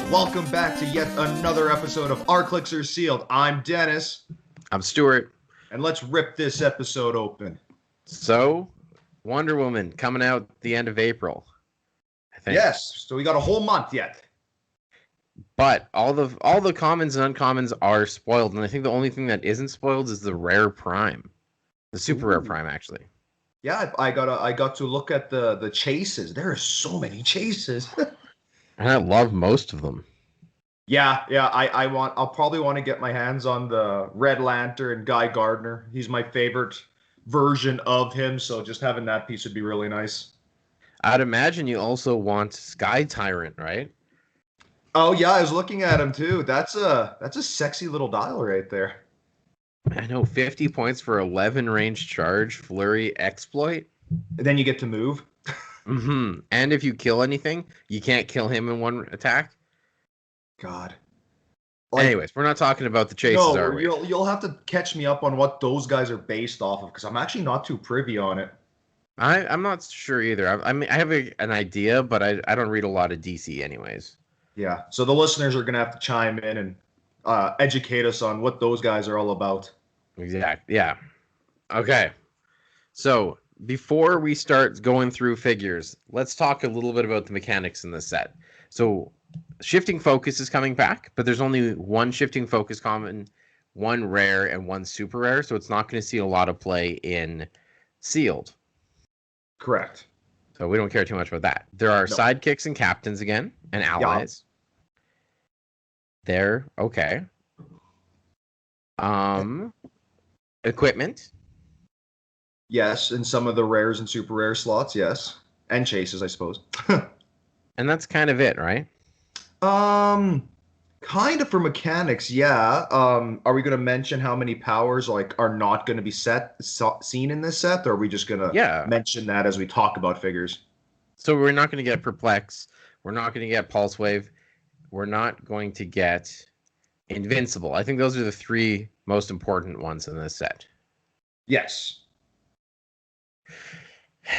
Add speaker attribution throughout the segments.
Speaker 1: Welcome back to yet another episode of Our Clix Are Sealed. I'm Dennis.
Speaker 2: I'm Stuart.
Speaker 1: And let's rip this episode open.
Speaker 2: So, Wonder Woman coming out the end of April, I think.
Speaker 1: Yes, so we got a whole month yet.
Speaker 2: But all the commons and uncommons are spoiled, and I think the only thing that isn't spoiled is the rare prime. The super rare prime, actually.
Speaker 1: Yeah, I got to look at the chases. There are so many chases.
Speaker 2: And I love most of them.
Speaker 1: Yeah, I'll probably want to get my hands on the Red Lantern Guy Gardner. He's my favorite version of him, so just having that piece would be really nice.
Speaker 2: I'd imagine you also want Sky Tyrant, right?
Speaker 1: Oh yeah, I was looking at him too. That's a sexy little dial right there.
Speaker 2: I know, 50 points for 11 range charge, flurry, exploit.
Speaker 1: And then you get to move.
Speaker 2: Mm-hmm. And if you kill anything, you can't kill him in one attack.
Speaker 1: God.
Speaker 2: Anyways, we're not talking about the chases, are we?
Speaker 1: You'll have to catch me up on what those guys are based off of, because I'm actually not too privy on it.
Speaker 2: I'm not sure either. I mean, I have an idea, but I don't read a lot of DC anyways.
Speaker 1: Yeah, so the listeners are going to have to chime in and educate us on what those guys are all about.
Speaker 2: Exactly, yeah. Okay, so before we start going through figures, let's talk a little bit about the mechanics in this set. So, shifting focus is coming back, but there's only one shifting focus common, one rare, and one super rare, so it's not going to see a lot of play in sealed.
Speaker 1: Correct.
Speaker 2: So we don't care too much about that. There are sidekicks and captains again, and allies. Yeah. They're okay. Equipment.
Speaker 1: Yes, in some of the rares and super rare slots, yes. And chases, I suppose.
Speaker 2: And that's kind of it, right?
Speaker 1: Kind of for mechanics, yeah. Are we going to mention how many powers are not going to be seen in this set, or are we just going to mention that as we talk about figures?
Speaker 2: So we're not going to get Perplex. We're not going to get Pulse Wave. We're not going to get Invincible. I think those are the three most important ones in this set.
Speaker 1: Yes.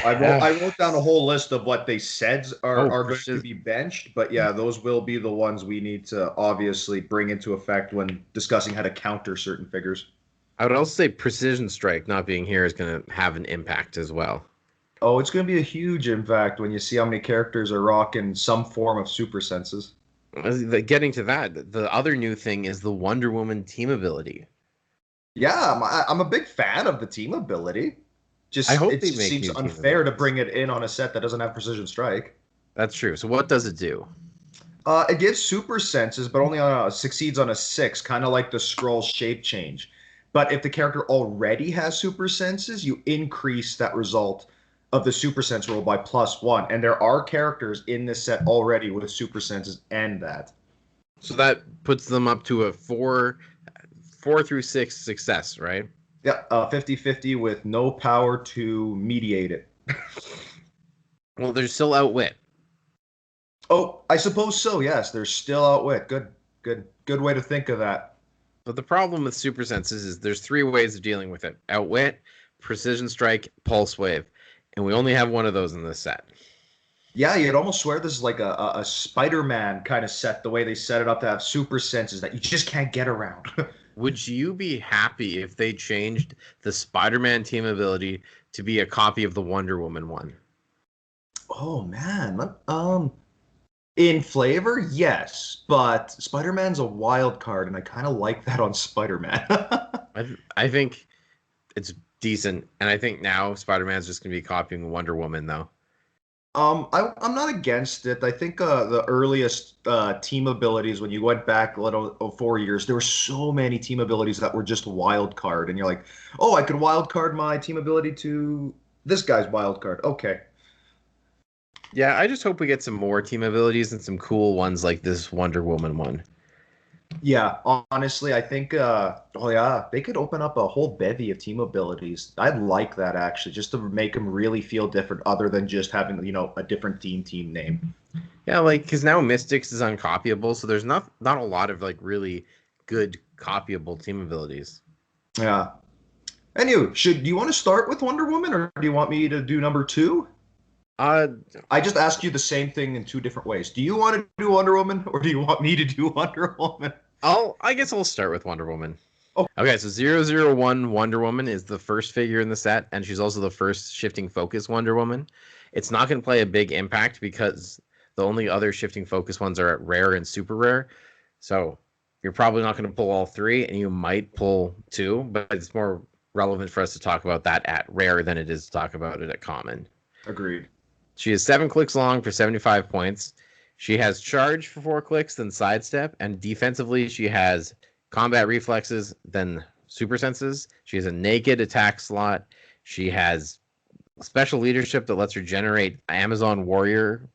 Speaker 1: I wrote down a whole list of what they said are going to be benched, but yeah, those will be the ones we need to obviously bring into effect when discussing how to counter certain figures.
Speaker 2: I would also say Precision Strike not being here is going to have an impact as well.
Speaker 1: Oh, it's going to be a huge impact when you see how many characters are rocking some form of super senses.
Speaker 2: Getting to that, the other new thing is the Wonder Woman team ability.
Speaker 1: Yeah, I'm a big fan of the team ability. It seems unfair to bring it in on a set that doesn't have Precision Strike.
Speaker 2: That's true. So what does it do?
Speaker 1: It gives super senses, but only succeeds on a 6, kind of like the scroll shape change. But if the character already has super senses, you increase that result of the super sense roll by +1. And there are characters in this set already with super senses and that.
Speaker 2: So that puts them up to a 4 through 6 success, right?
Speaker 1: Yeah, 50-50 with no power to mediate it.
Speaker 2: Well, there's still Outwit.
Speaker 1: Oh, I suppose so, yes. There's still Outwit. Good way to think of that.
Speaker 2: But the problem with super senses is there's 3 ways of dealing with it. Outwit, Precision Strike, Pulse Wave. And we only have one of those in this set.
Speaker 1: Yeah, you'd almost swear this is like a Spider-Man kind of set, the way they set it up to have super senses that you just can't get around.
Speaker 2: Would you be happy if they changed the Spider-Man team ability to be a copy of the Wonder Woman one?
Speaker 1: Oh, man. In flavor, yes. But Spider-Man's a wild card, and I kind of like that on Spider-Man.
Speaker 2: I think it's decent. And I think now Spider-Man's just going to be copying Wonder Woman, though.
Speaker 1: I'm not against it. I think the earliest team abilities, when you went back 4 years, there were so many team abilities that were just wild card, and you're like, oh, I could wild card my team ability to this guy's wild card. Okay.
Speaker 2: Yeah, I just hope we get some more team abilities and some cool ones like this Wonder Woman one.
Speaker 1: Yeah, honestly, I think, they could open up a whole bevy of team abilities. I'd like that, actually, just to make them really feel different other than just having, a different team name.
Speaker 2: Yeah, like because now Mystics is uncopyable, so there's not a lot of like really good copyable team abilities.
Speaker 1: Yeah. Anyway, do you want to start with Wonder Woman or do you want me to do number two?
Speaker 2: Uh,
Speaker 1: I just asked you the same thing in two different ways. Do you want to do Wonder Woman or do you want me to do Wonder Woman?
Speaker 2: I guess I'll start with Wonder Woman.
Speaker 1: Oh,
Speaker 2: Okay, so 001 Wonder Woman is the first figure in the set, and she's also the first shifting focus Wonder Woman. It's not going to play a big impact because the only other shifting focus ones are at rare and super rare. So you're probably not going to pull all three, and you might pull two, but it's more relevant for us to talk about that at rare than it is to talk about it at common.
Speaker 1: agreed.
Speaker 2: She is 7 clicks long for 75 points. She has charge for 4 clicks, then sidestep, and defensively she has combat reflexes, then super senses. She has a naked attack slot. She has special leadership that lets her generate Amazon Warrior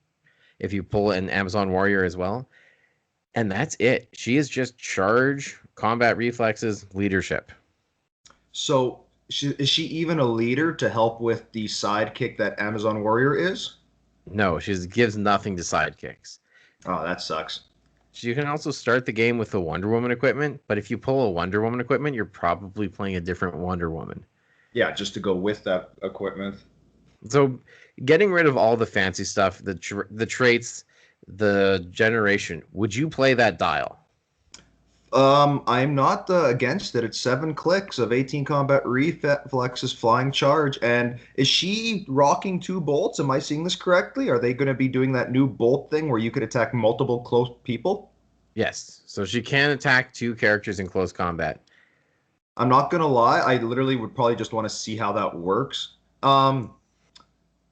Speaker 2: if you pull an Amazon Warrior as well. And that's it. She is just charge, combat reflexes, leadership.
Speaker 1: So, is she even a leader to help with the sidekick that Amazon Warrior is?
Speaker 2: No, she gives nothing to sidekicks.
Speaker 1: Oh, that sucks.
Speaker 2: So you can also start the game with the Wonder Woman equipment, but if you pull a Wonder Woman equipment, you're probably playing a different Wonder Woman.
Speaker 1: Yeah, just to go with that equipment.
Speaker 2: So getting rid of all the fancy stuff, the traits, the generation, would you play that dial?
Speaker 1: I'm not against it. It's 7 clicks of 18 combat reflexes, flying charge. And is she rocking 2 bolts? Am I seeing this correctly? Are they going to be doing that new bolt thing where you could attack multiple close people?
Speaker 2: Yes. So she can attack 2 characters in close combat.
Speaker 1: I'm not gonna lie, I literally would probably just want to see how that works. Um,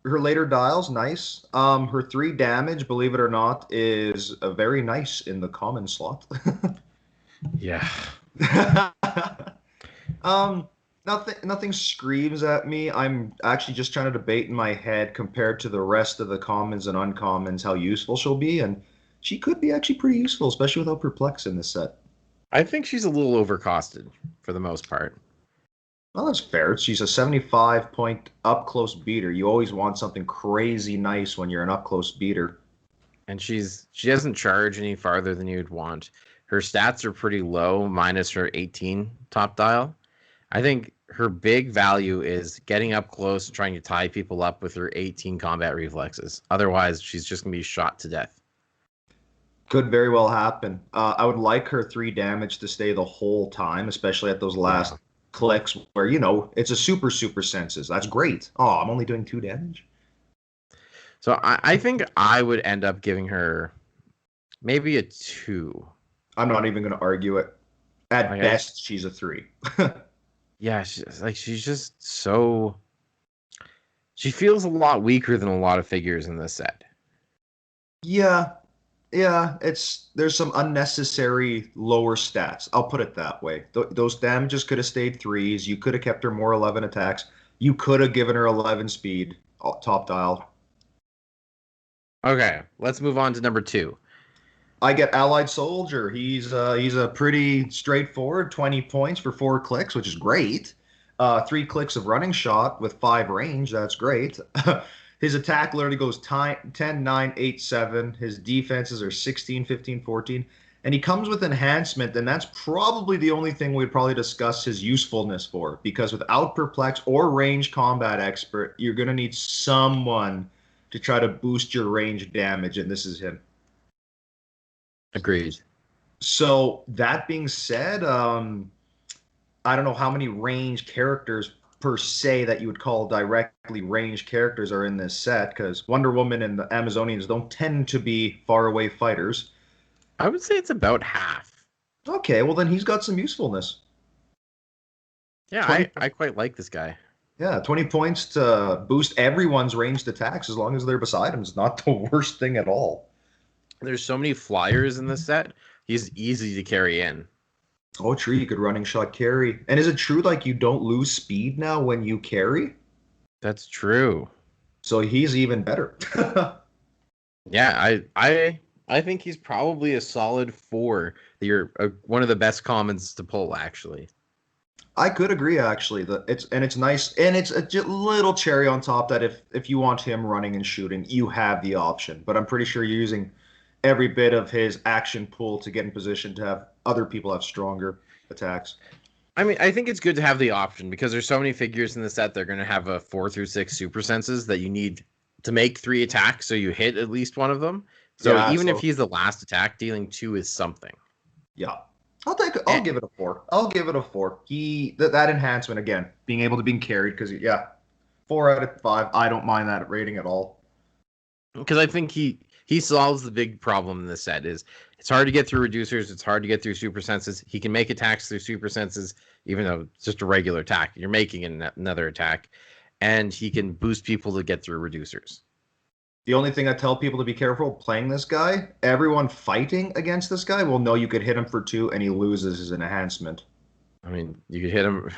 Speaker 1: her later dial's nice. Her 3 damage, believe it or not, is very nice in the common slot.
Speaker 2: Yeah.
Speaker 1: um, nothing screams at me. I'm actually just trying to debate in my head compared to the rest of the commons and uncommons how useful she'll be, and she could be actually pretty useful, especially without perplex in this set.
Speaker 2: I think she's a little overcosted for the most part.
Speaker 1: Well, that's fair. She's a 75 point up close beater. You always want something crazy nice when you're an up close beater.
Speaker 2: And she doesn't charge any farther than you'd want. Her stats are pretty low, minus her 18 top dial. I think her big value is getting up close and trying to tie people up with her 18 combat reflexes. Otherwise, she's just going to be shot to death.
Speaker 1: Could very well happen. I would like her 3 damage to stay the whole time, especially at those
Speaker 2: Yeah.
Speaker 1: last clicks where, it's a super senses. That's great. Oh, I'm only doing 2 damage.
Speaker 2: So I think I would end up giving her maybe a 2.
Speaker 1: I'm not even going to argue it. At
Speaker 2: Like
Speaker 1: best, she's a 3.
Speaker 2: yeah, she's just so. She feels a lot weaker than a lot of figures in this set.
Speaker 1: Yeah, yeah, there's some unnecessary lower stats. I'll put it that way. Those damages could have stayed threes. You could have kept her more 11 attacks. You could have given her 11 speed, top dial.
Speaker 2: Okay, let's move on to number 2.
Speaker 1: I get Allied Soldier. He's a pretty straightforward 20 points for 4 clicks, which is great. 3 clicks of running shot with 5 range. That's great. His attack literally goes 10, 9, 8, 7. His defenses are 16, 15, 14. And he comes with enhancement, and that's probably the only thing we'd probably discuss his usefulness for. Because without Perplex or Range Combat Expert, you're going to need someone to try to boost your range damage, and this is him.
Speaker 2: Agreed.
Speaker 1: So that being said, I don't know how many range characters per se that you would call directly range characters are in this set because Wonder Woman and the Amazonians don't tend to be far away fighters.
Speaker 2: I would say it's about half.
Speaker 1: Okay, well then he's got some usefulness.
Speaker 2: Yeah,
Speaker 1: 20,
Speaker 2: I quite like this guy.
Speaker 1: yeah, 20 points to boost everyone's ranged attacks as long as they're beside him is not the worst thing at all.
Speaker 2: There's so many flyers in this set. He's easy to carry in.
Speaker 1: Oh, true, you could running shot carry. And is it true like you don't lose speed now when you carry?
Speaker 2: That's true.
Speaker 1: So he's even better.
Speaker 2: Yeah, I think he's probably a solid 4. You're one of the best commons to pull, actually.
Speaker 1: I could agree actually that it's nice and it's a little cherry on top that if you want him running and shooting, you have the option. But I'm pretty sure you're using every bit of his action pool to get in position to have other people have stronger attacks.
Speaker 2: I mean, I think it's good to have the option because there's so many figures in the set. They're going to have a 4 through 6 super senses that you need to make 3 attacks, so you hit at least one of them. So
Speaker 1: Yeah,
Speaker 2: even if
Speaker 1: so
Speaker 2: he's the last attack, dealing 2 is something.
Speaker 1: yeah. I'll
Speaker 2: And,
Speaker 1: give it a 4. I'll give it a 4. That enhancement again, being able to being carried because yeah, 4 out of 5. I don't mind that rating at all.
Speaker 2: because I think he solves the big problem in this set is it's hard to get through reducers, it's hard to get through super senses. He can make attacks through super senses, even though it's just a regular attack. You're making another attack, and he can boost people to get through reducers.
Speaker 1: The only thing I tell people to be careful playing this guy, everyone fighting against this guy will know you could hit him for 2 and he loses his enhancement.
Speaker 2: I mean, you could hit him.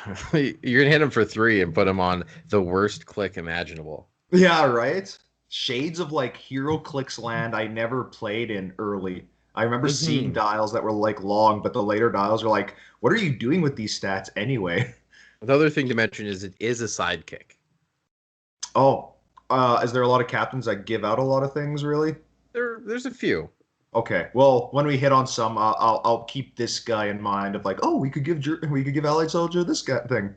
Speaker 2: You're gonna hit him for 3 and put him on the worst click imaginable.
Speaker 1: Yeah, right? Shades of like Hero Clicks land I never played in early. I remember seeing
Speaker 2: Mm-hmm.
Speaker 1: dials that were like long, but the later dials are like, what are you doing with these stats anyway?
Speaker 2: The other thing to mention is it is a sidekick.
Speaker 1: Oh, is there a lot of captains that give out a lot of things, really?
Speaker 2: There's a few.
Speaker 1: Okay, well, when we hit on some, I'll keep this guy in mind of like, oh, we could give Allied Soldier this guy thing.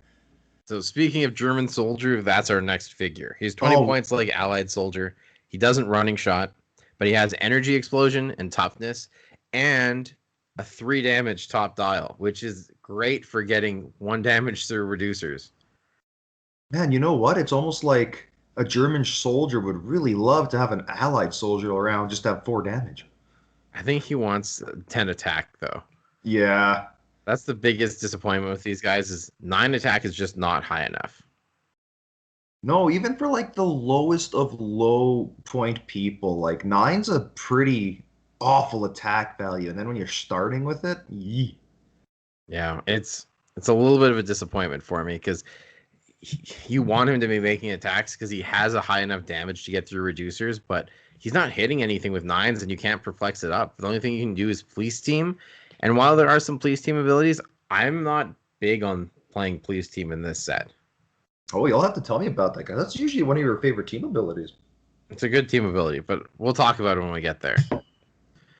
Speaker 2: So speaking of German soldier, that's our next figure. He's 20
Speaker 1: Oh,
Speaker 2: points like Allied soldier. He doesn't running shot, but he has energy explosion and toughness, and a 3 damage top dial, which is great for getting 1 damage through reducers.
Speaker 1: man, you know what? It's almost like a German soldier would really love to have an Allied soldier around just to have 4 damage.
Speaker 2: I think he wants 10 attack though.
Speaker 1: Yeah.
Speaker 2: That's the biggest disappointment with these guys is 9 attack is just not high enough.
Speaker 1: No, even for like the lowest of low point people, like nine's a pretty awful attack value. And then when you're starting with it, yee.
Speaker 2: Yeah, it's a little bit of a disappointment for me because you want him to be making attacks because he has a high enough damage to get through reducers, but he's not hitting anything with 9s and you can't perplex it up. The only thing you can do is police team. And while there are some police team abilities, I'm not big on playing police team in this set.
Speaker 1: Oh, you'll have to tell me about that guy. That's usually one of your favorite team abilities.
Speaker 2: It's a good team ability, but we'll talk about it when we get there.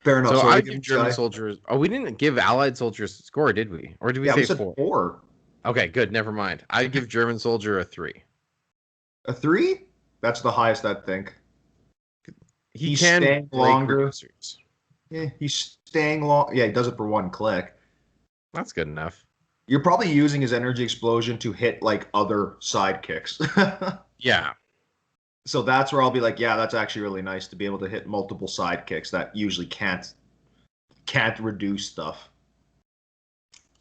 Speaker 1: Fair enough.
Speaker 2: So
Speaker 1: So what are
Speaker 2: I
Speaker 1: we
Speaker 2: give
Speaker 1: giving this
Speaker 2: German
Speaker 1: guy?
Speaker 2: soldiers. Oh, we didn't give Allied soldiers a score, did we? Or did we
Speaker 1: Yeah, we
Speaker 2: say
Speaker 1: said
Speaker 2: 4?
Speaker 1: 4.
Speaker 2: Okay, good. Never mind. I give German soldier a 3.
Speaker 1: A 3? That's the highest I think.
Speaker 2: He
Speaker 1: He's
Speaker 2: can
Speaker 1: staying
Speaker 2: break
Speaker 1: longer.
Speaker 2: reducers.
Speaker 1: Yeah, he's staying long. Yeah, he does it for 1 click.
Speaker 2: That's good enough.
Speaker 1: You're probably using his energy explosion to hit like other sidekicks.
Speaker 2: Yeah.
Speaker 1: So that's where I'll be like, yeah, that's actually really nice to be able to hit multiple sidekicks that usually can't reduce stuff.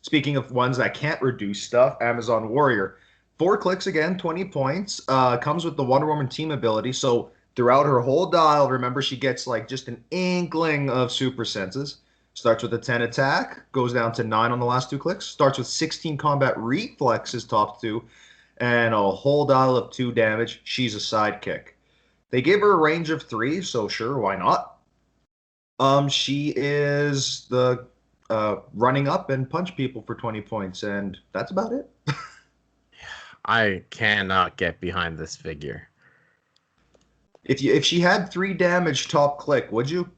Speaker 1: Speaking of ones that can't reduce stuff, Amazon Warrior, 4 clicks again, 20 points. Comes with the Wonder Woman team ability. So throughout her whole dial, remember she gets like just an inkling of super senses. Starts with a 10 attack, goes down to 9 on the last 2 clicks. Starts with 16 combat reflexes, top 2, and a whole dial of 2 damage. She's a sidekick. They gave her a range of 3, so sure, why not? She is the running up and punch people for 20 points, and that's about it.
Speaker 2: I cannot get behind this figure.
Speaker 1: If she had 3 damage top click, would you?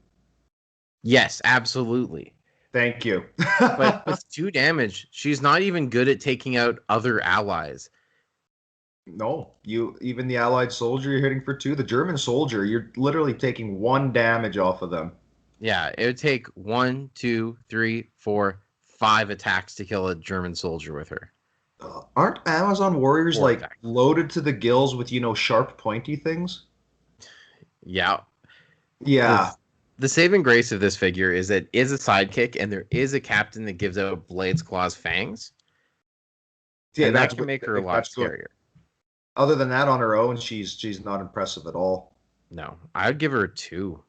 Speaker 2: Yes, absolutely.
Speaker 1: Thank you.
Speaker 2: But with 2 damage, she's not even good at taking out other allies.
Speaker 1: No, you even the allied soldier you're hitting for 2, the German soldier, you're literally taking 1 damage off of them.
Speaker 2: Yeah, it would take 1, 2, 3, 4, 5 attacks to kill a German soldier with her.
Speaker 1: Aren't Amazon warriors
Speaker 2: 4
Speaker 1: like
Speaker 2: attacks.
Speaker 1: loaded to the gills with sharp pointy things?
Speaker 2: Yeah.
Speaker 1: Yeah,
Speaker 2: The saving grace of this figure is that it is a sidekick and there is a captain that gives out Blades, Claws, Fangs.
Speaker 1: yeah,
Speaker 2: And that can make her a lot
Speaker 1: that's good.
Speaker 2: scarier.
Speaker 1: Other than that, on her own, she's not impressive at all.
Speaker 2: No, I would give her a 2.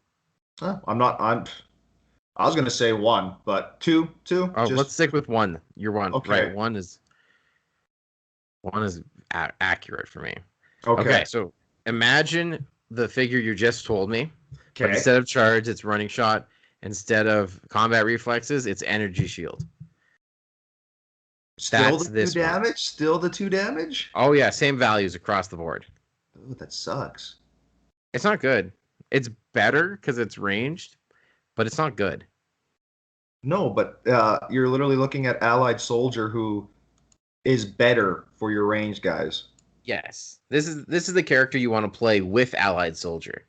Speaker 1: I'm not. I was gonna say 1, but 2, 2,
Speaker 2: Oh, let's
Speaker 1: just
Speaker 2: stick with 1. You're 1, right?
Speaker 1: okay.
Speaker 2: 1 is accurate for me.
Speaker 1: Okay.
Speaker 2: Okay, so imagine the figure you just told me, but
Speaker 1: Okay.
Speaker 2: instead of charge, it's running shot. Instead of combat reflexes, it's energy shield.
Speaker 1: Still
Speaker 2: That's
Speaker 1: the two
Speaker 2: this one.
Speaker 1: damage? Still the two damage?
Speaker 2: Oh yeah, same values across the board.
Speaker 1: Oh, that sucks.
Speaker 2: It's not good. It's better because it's ranged, but it's not good.
Speaker 1: No, but you're literally looking at allied soldier who is better for your range guys.
Speaker 2: Yes, this is the character you want to play with allied soldier.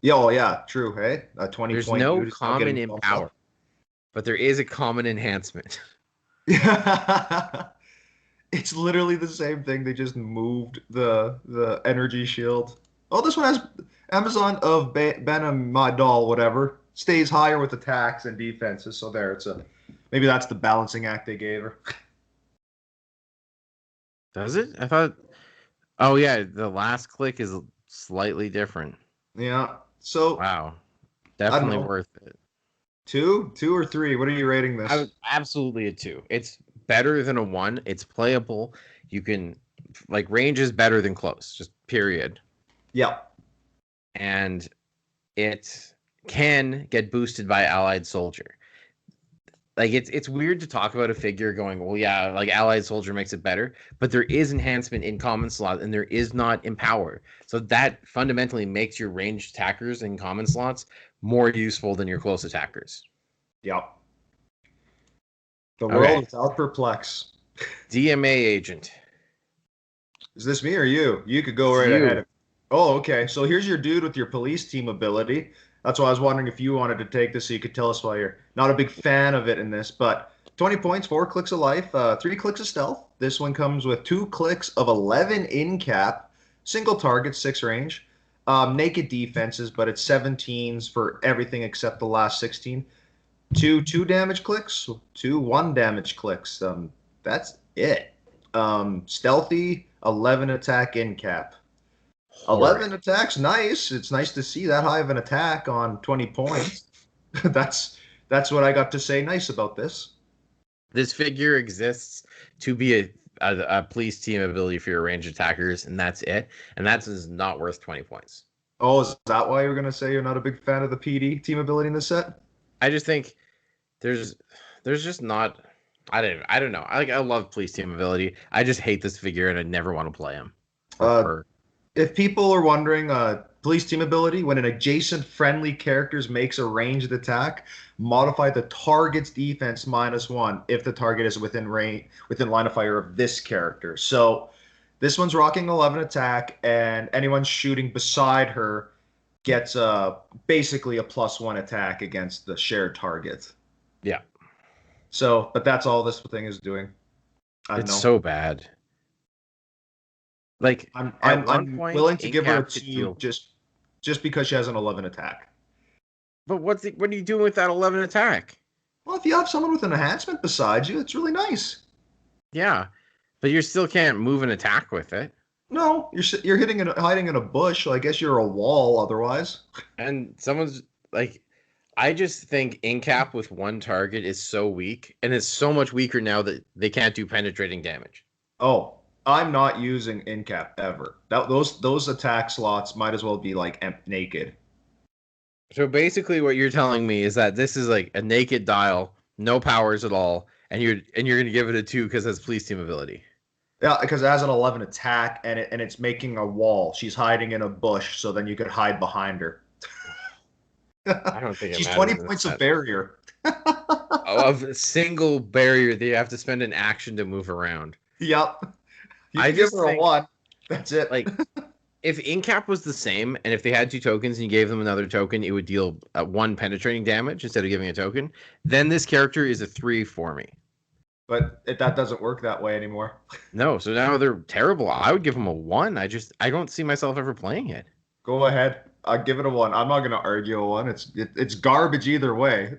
Speaker 1: Yeah, oh yeah, true. Hey, a 20
Speaker 2: There's
Speaker 1: point
Speaker 2: no
Speaker 1: dude is now
Speaker 2: common
Speaker 1: getting
Speaker 2: in
Speaker 1: bumped
Speaker 2: power,
Speaker 1: up.
Speaker 2: but there is a common enhancement.
Speaker 1: Yeah. It's literally the same thing. They just moved the energy shield. Oh, this one has Amazon of Benamadal, whatever. Stays higher with attacks and defenses. So there, it's a maybe that's the balancing act they gave her.
Speaker 2: Does it? I thought. Oh yeah, the last click is slightly different.
Speaker 1: Yeah. So
Speaker 2: Wow,
Speaker 1: I don't
Speaker 2: definitely
Speaker 1: know.
Speaker 2: worth it.
Speaker 1: Two or three. What are you rating
Speaker 2: I
Speaker 1: this?
Speaker 2: would absolutely a 2. It's better than a 1. It's playable. You can like range is better than close, just period.
Speaker 1: Yeah.
Speaker 2: And it can get boosted by allied soldier. Like it's weird to talk about a figure going, well, yeah, like allied soldier makes it better, but there is enhancement in common slot and there is not in power. So that fundamentally makes your ranged attackers in common slots more useful than your close attackers.
Speaker 1: Yeah. The world
Speaker 2: Okay,
Speaker 1: without perplex.
Speaker 2: DMA agent.
Speaker 1: Is this me or you? You could go
Speaker 2: It's
Speaker 1: right
Speaker 2: you.
Speaker 1: ahead. Oh, okay. So here's your dude with your police team ability. That's why I was wondering if you wanted to take this so you could tell us why you're not a big fan of it in this. But 20 points, 4 clicks of life, 3 clicks of stealth. This one comes with 2 clicks of 11 in cap, single target, 6 range. Naked defenses, but it's 17s for everything except the last 16. Two damage clicks, 1 damage clicks. That's it. Stealthy, 11 attack in cap. 11
Speaker 2: Horrid.
Speaker 1: attacks, nice. It's nice to see that high of an attack on 20 points. that's that's what I got to say nice about this.
Speaker 2: This figure exists to be a police team ability for your range attackers, and that's it. And that is not worth 20 points.
Speaker 1: Oh, is that why you're gonna say you're not a big fan of the PD team ability in this set?
Speaker 2: I just think there's there's just not I don't know. I love police team ability. I just hate this figure and I never want to play him or
Speaker 1: Uh,
Speaker 2: her.
Speaker 1: if people are wondering, police team ability, when an adjacent friendly characters makes a ranged attack, modify the target's defense -1 if the target is within range within line of fire of this character. So this one's rocking 11 attack, and anyone shooting beside her gets basically a +1 attack against the shared target.
Speaker 2: Yeah.
Speaker 1: So, but that's all this thing is doing. I don't
Speaker 2: It's
Speaker 1: know.
Speaker 2: so bad. Like
Speaker 1: I'm
Speaker 2: at
Speaker 1: I'm
Speaker 2: one
Speaker 1: I'm
Speaker 2: point,
Speaker 1: willing to give her a
Speaker 2: Incap could
Speaker 1: 2
Speaker 2: deal.
Speaker 1: just because she has an 11 attack.
Speaker 2: But what are you doing with that 11 attack?
Speaker 1: Well, if you have someone with an enhancement beside you, it's really nice.
Speaker 2: Yeah. But you still can't move an attack with it.
Speaker 1: No, you're hiding in a bush, so I guess you're a wall otherwise.
Speaker 2: And someone's like I just think Incap with one target is so weak, and it's so much weaker now that they can't do penetrating damage.
Speaker 1: Oh, I'm not using incap ever. Those attack slots might as well be like naked.
Speaker 2: So basically, what you're telling me is that this is like a naked dial, no powers at all, and you're gonna give it a 2 because it's police team ability.
Speaker 1: Yeah, because it has an 11 attack and it's making a wall. She's hiding in a bush, so then you could hide behind her.
Speaker 2: I don't think it
Speaker 1: She's
Speaker 2: matters
Speaker 1: 20
Speaker 2: in this
Speaker 1: points of
Speaker 2: set.
Speaker 1: barrier.
Speaker 2: Of a single barrier that you have to spend an action to move around.
Speaker 1: Yep. You
Speaker 2: I
Speaker 1: can give
Speaker 2: just
Speaker 1: her a
Speaker 2: think
Speaker 1: 1. That's it.
Speaker 2: like if Incap was the same, and if they had 2 tokens and you gave them another token, it would deal 1 penetrating damage instead of giving a token. Then this character is a 3 for me.
Speaker 1: But that doesn't work that way anymore.
Speaker 2: No, so now they're terrible. I would give them a 1. I don't see myself ever playing it.
Speaker 1: Go ahead. I'll give it a 1. I'm not going to argue a 1. It's garbage either way.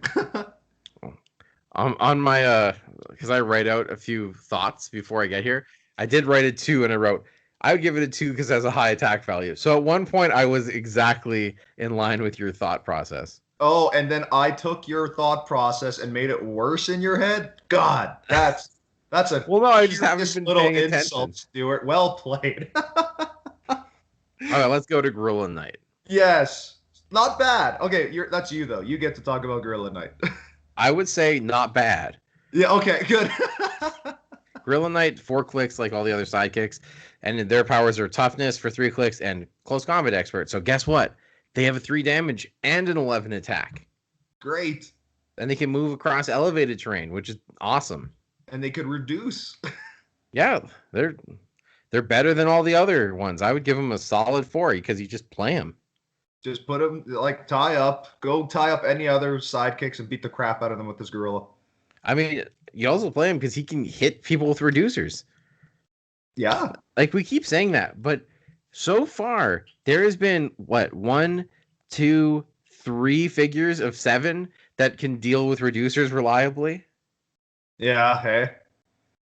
Speaker 2: On my because I write out a few thoughts before I get here. I did write a 2 and I wrote I would give it a 2 because it has a high attack value. So at one point I was exactly in line with your thought process.
Speaker 1: Oh, and then I took your thought process and made it worse in your head? God, that's a
Speaker 2: Well, no, I just haven't
Speaker 1: curious
Speaker 2: been
Speaker 1: little
Speaker 2: paying
Speaker 1: insult,
Speaker 2: attention.
Speaker 1: Stuart. Well played.
Speaker 2: All right, let's go to Gorilla Knight.
Speaker 1: Yes. Not bad. Okay, that's you though. You get to talk about Gorilla Knight.
Speaker 2: I would say not bad.
Speaker 1: Yeah, okay, good.
Speaker 2: Gorilla Knight, 4 clicks like all the other sidekicks, and their powers are toughness for 3 clicks and close combat expert. So guess what? They have a 3 damage and an 11 attack.
Speaker 1: Great.
Speaker 2: And they can move across elevated terrain, which is awesome.
Speaker 1: And they could reduce.
Speaker 2: Yeah, they're better than all the other ones. I would give them a solid 4 because you just play them.
Speaker 1: Just put them, like, tie up. Go tie up any other sidekicks and beat the crap out of them with this gorilla.
Speaker 2: I mean, you also play him because he can hit people with reducers.
Speaker 1: Yeah.
Speaker 2: Like, we keep saying that, but so far, there has been, what, 1, 2, 3 figures of 7 that can deal with reducers reliably?
Speaker 1: Yeah, hey.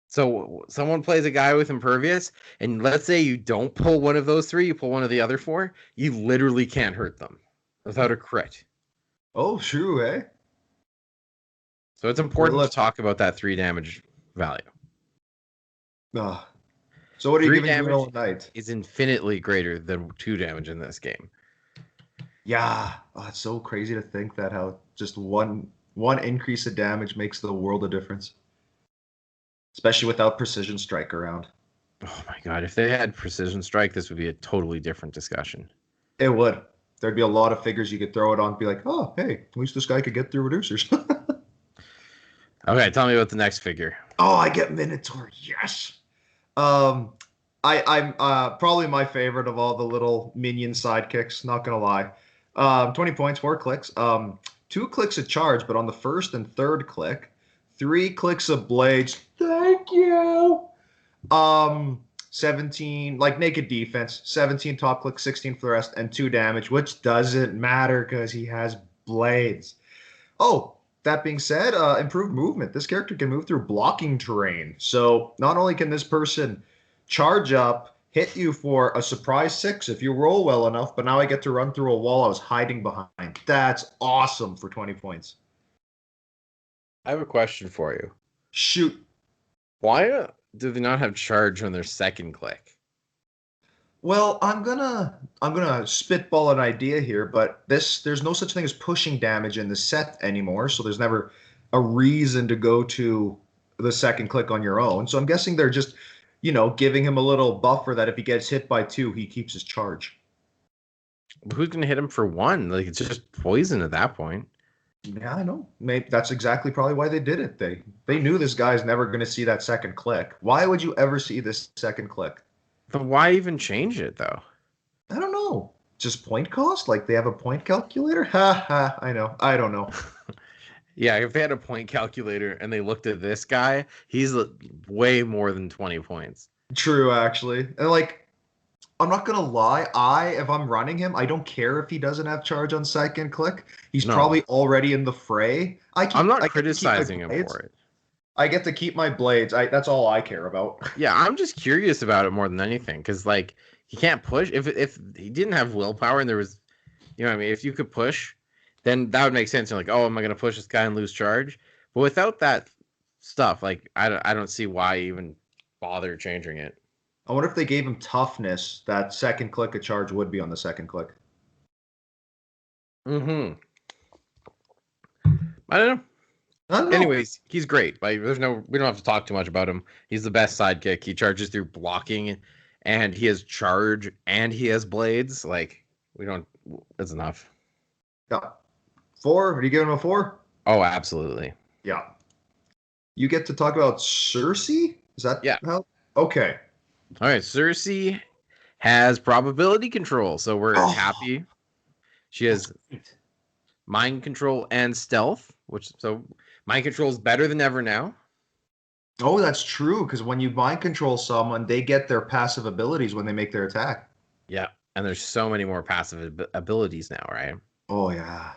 Speaker 2: So someone plays a guy with impervious, and let's say you don't pull one of those 3, you pull one of the other 4, you literally can't hurt them without a crit.
Speaker 1: Oh, true, eh?
Speaker 2: So it's important to talk about that 3 damage value.
Speaker 1: So what are you
Speaker 2: 3
Speaker 1: giving Gorilla
Speaker 2: damage
Speaker 1: Knight?
Speaker 2: is infinitely greater than 2 damage in this game.
Speaker 1: Yeah. Oh, it's so crazy to think that how just one increase of damage makes the world of difference. Especially without Precision Strike around.
Speaker 2: Oh my god, if they had Precision Strike, this would be a totally different discussion.
Speaker 1: It would. There'd be a lot of figures you could throw it on and be like, oh, hey, at least this guy could get through reducers.
Speaker 2: Okay, tell me about the next figure.
Speaker 1: Oh, I get Minotaur. Yes. I'm probably my favorite of all the little minion sidekicks, not gonna lie. 20 points, 4 clicks. 2 clicks of charge, but on the first and third click, 3 clicks of blades. Thank you. 17, like naked defense, 17 top click, 16 for the rest, and 2 damage, which doesn't matter because he has blades. Oh, that being said, improved movement. This character can move through blocking terrain. So not only can this person charge up, hit you for a surprise 6 if you roll well enough, but now I get to run through a wall I was hiding behind. That's awesome for 20 points.
Speaker 2: I have a question for you.
Speaker 1: Shoot.
Speaker 2: Why do they not have charge on their second click?
Speaker 1: Well, I'm gonna spitball an idea here, but there's no such thing as pushing damage in the set anymore, so there's never a reason to go to the second click on your own. So I'm guessing they're just, giving him a little buffer that if he gets hit by 2, he keeps his charge.
Speaker 2: Who's gonna hit him for 1? Like, it's just poison at that point.
Speaker 1: Yeah, I know. Maybe that's exactly probably why they did it. They knew this guy's never gonna see that second click. Why would you ever see this second click?
Speaker 2: But why even change it, though?
Speaker 1: I don't know. Just point cost? Like they have a point calculator? Ha ha, I know. I don't know.
Speaker 2: Yeah, if they had a point calculator and they looked at this guy, he's way more than 20 points.
Speaker 1: True, actually. And like, I'm not gonna lie, if I'm running him, I don't care if he doesn't have charge on second click. He's probably already in the fray.
Speaker 2: I'm not criticizing him for it.
Speaker 1: I get to keep my blades. That's all I care about.
Speaker 2: Yeah, I'm just curious about it more than anything, because like he can't push. If he didn't have willpower and there was, what I mean, if you could push, then that would make sense. You're like, oh, am I gonna push this guy and lose charge? But without that stuff, like I don't see why even bother changing it.
Speaker 1: I wonder if they gave him toughness. That second click of charge would be on the second click.
Speaker 2: I don't know. Anyways, he's great. Like, we don't have to talk too much about him. He's the best sidekick. He charges through blocking, and he has charge, and he has blades. Like, that's enough.
Speaker 1: Yeah. 4? Are you giving him a 4?
Speaker 2: Oh, absolutely.
Speaker 1: Yeah. You get to talk about Cersei? Is that how? Okay.
Speaker 2: All right. Cersei has probability control, so we're happy. She has mind control and stealth, so mind control is better than ever now.
Speaker 1: Oh, that's true, because when you mind control someone, they get their passive abilities when they make their attack.
Speaker 2: Yeah, and there's so many more passive abilities now, right?
Speaker 1: Oh, yeah.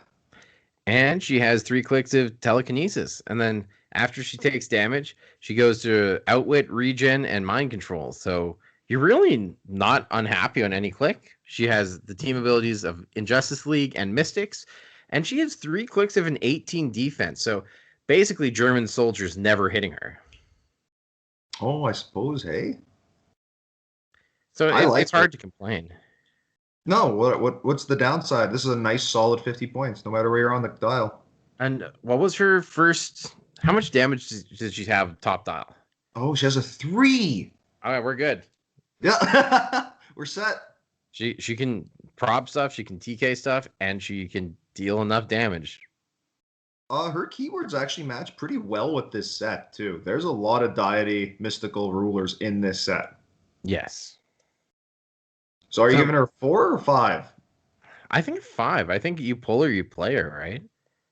Speaker 2: And she has 3 clicks of telekinesis. And then after she takes damage, she goes to outwit, regen, and mind control. So you're really not unhappy on any click. She has the team abilities of Injustice League and Mystics. And she has 3 clicks of an 18 defense. So basically German soldiers never hitting her.
Speaker 1: Oh, I suppose, hey?
Speaker 2: So it's hard to complain.
Speaker 1: No, what's the downside? This is a nice solid 50 points, no matter where you're on the dial.
Speaker 2: And what was her first... How much damage did she have top dial?
Speaker 1: Oh, she has a 3.
Speaker 2: All right, we're good.
Speaker 1: Yeah, we're set.
Speaker 2: She can prop stuff, she can TK stuff, and she can deal enough damage.
Speaker 1: Her keywords actually match pretty well with this set too. There's a lot of deity mystical rulers in this set.
Speaker 2: Yes.
Speaker 1: So are you
Speaker 2: So
Speaker 1: giving her 4 or 5?
Speaker 2: I think 5. I think you pull her, you play her, right?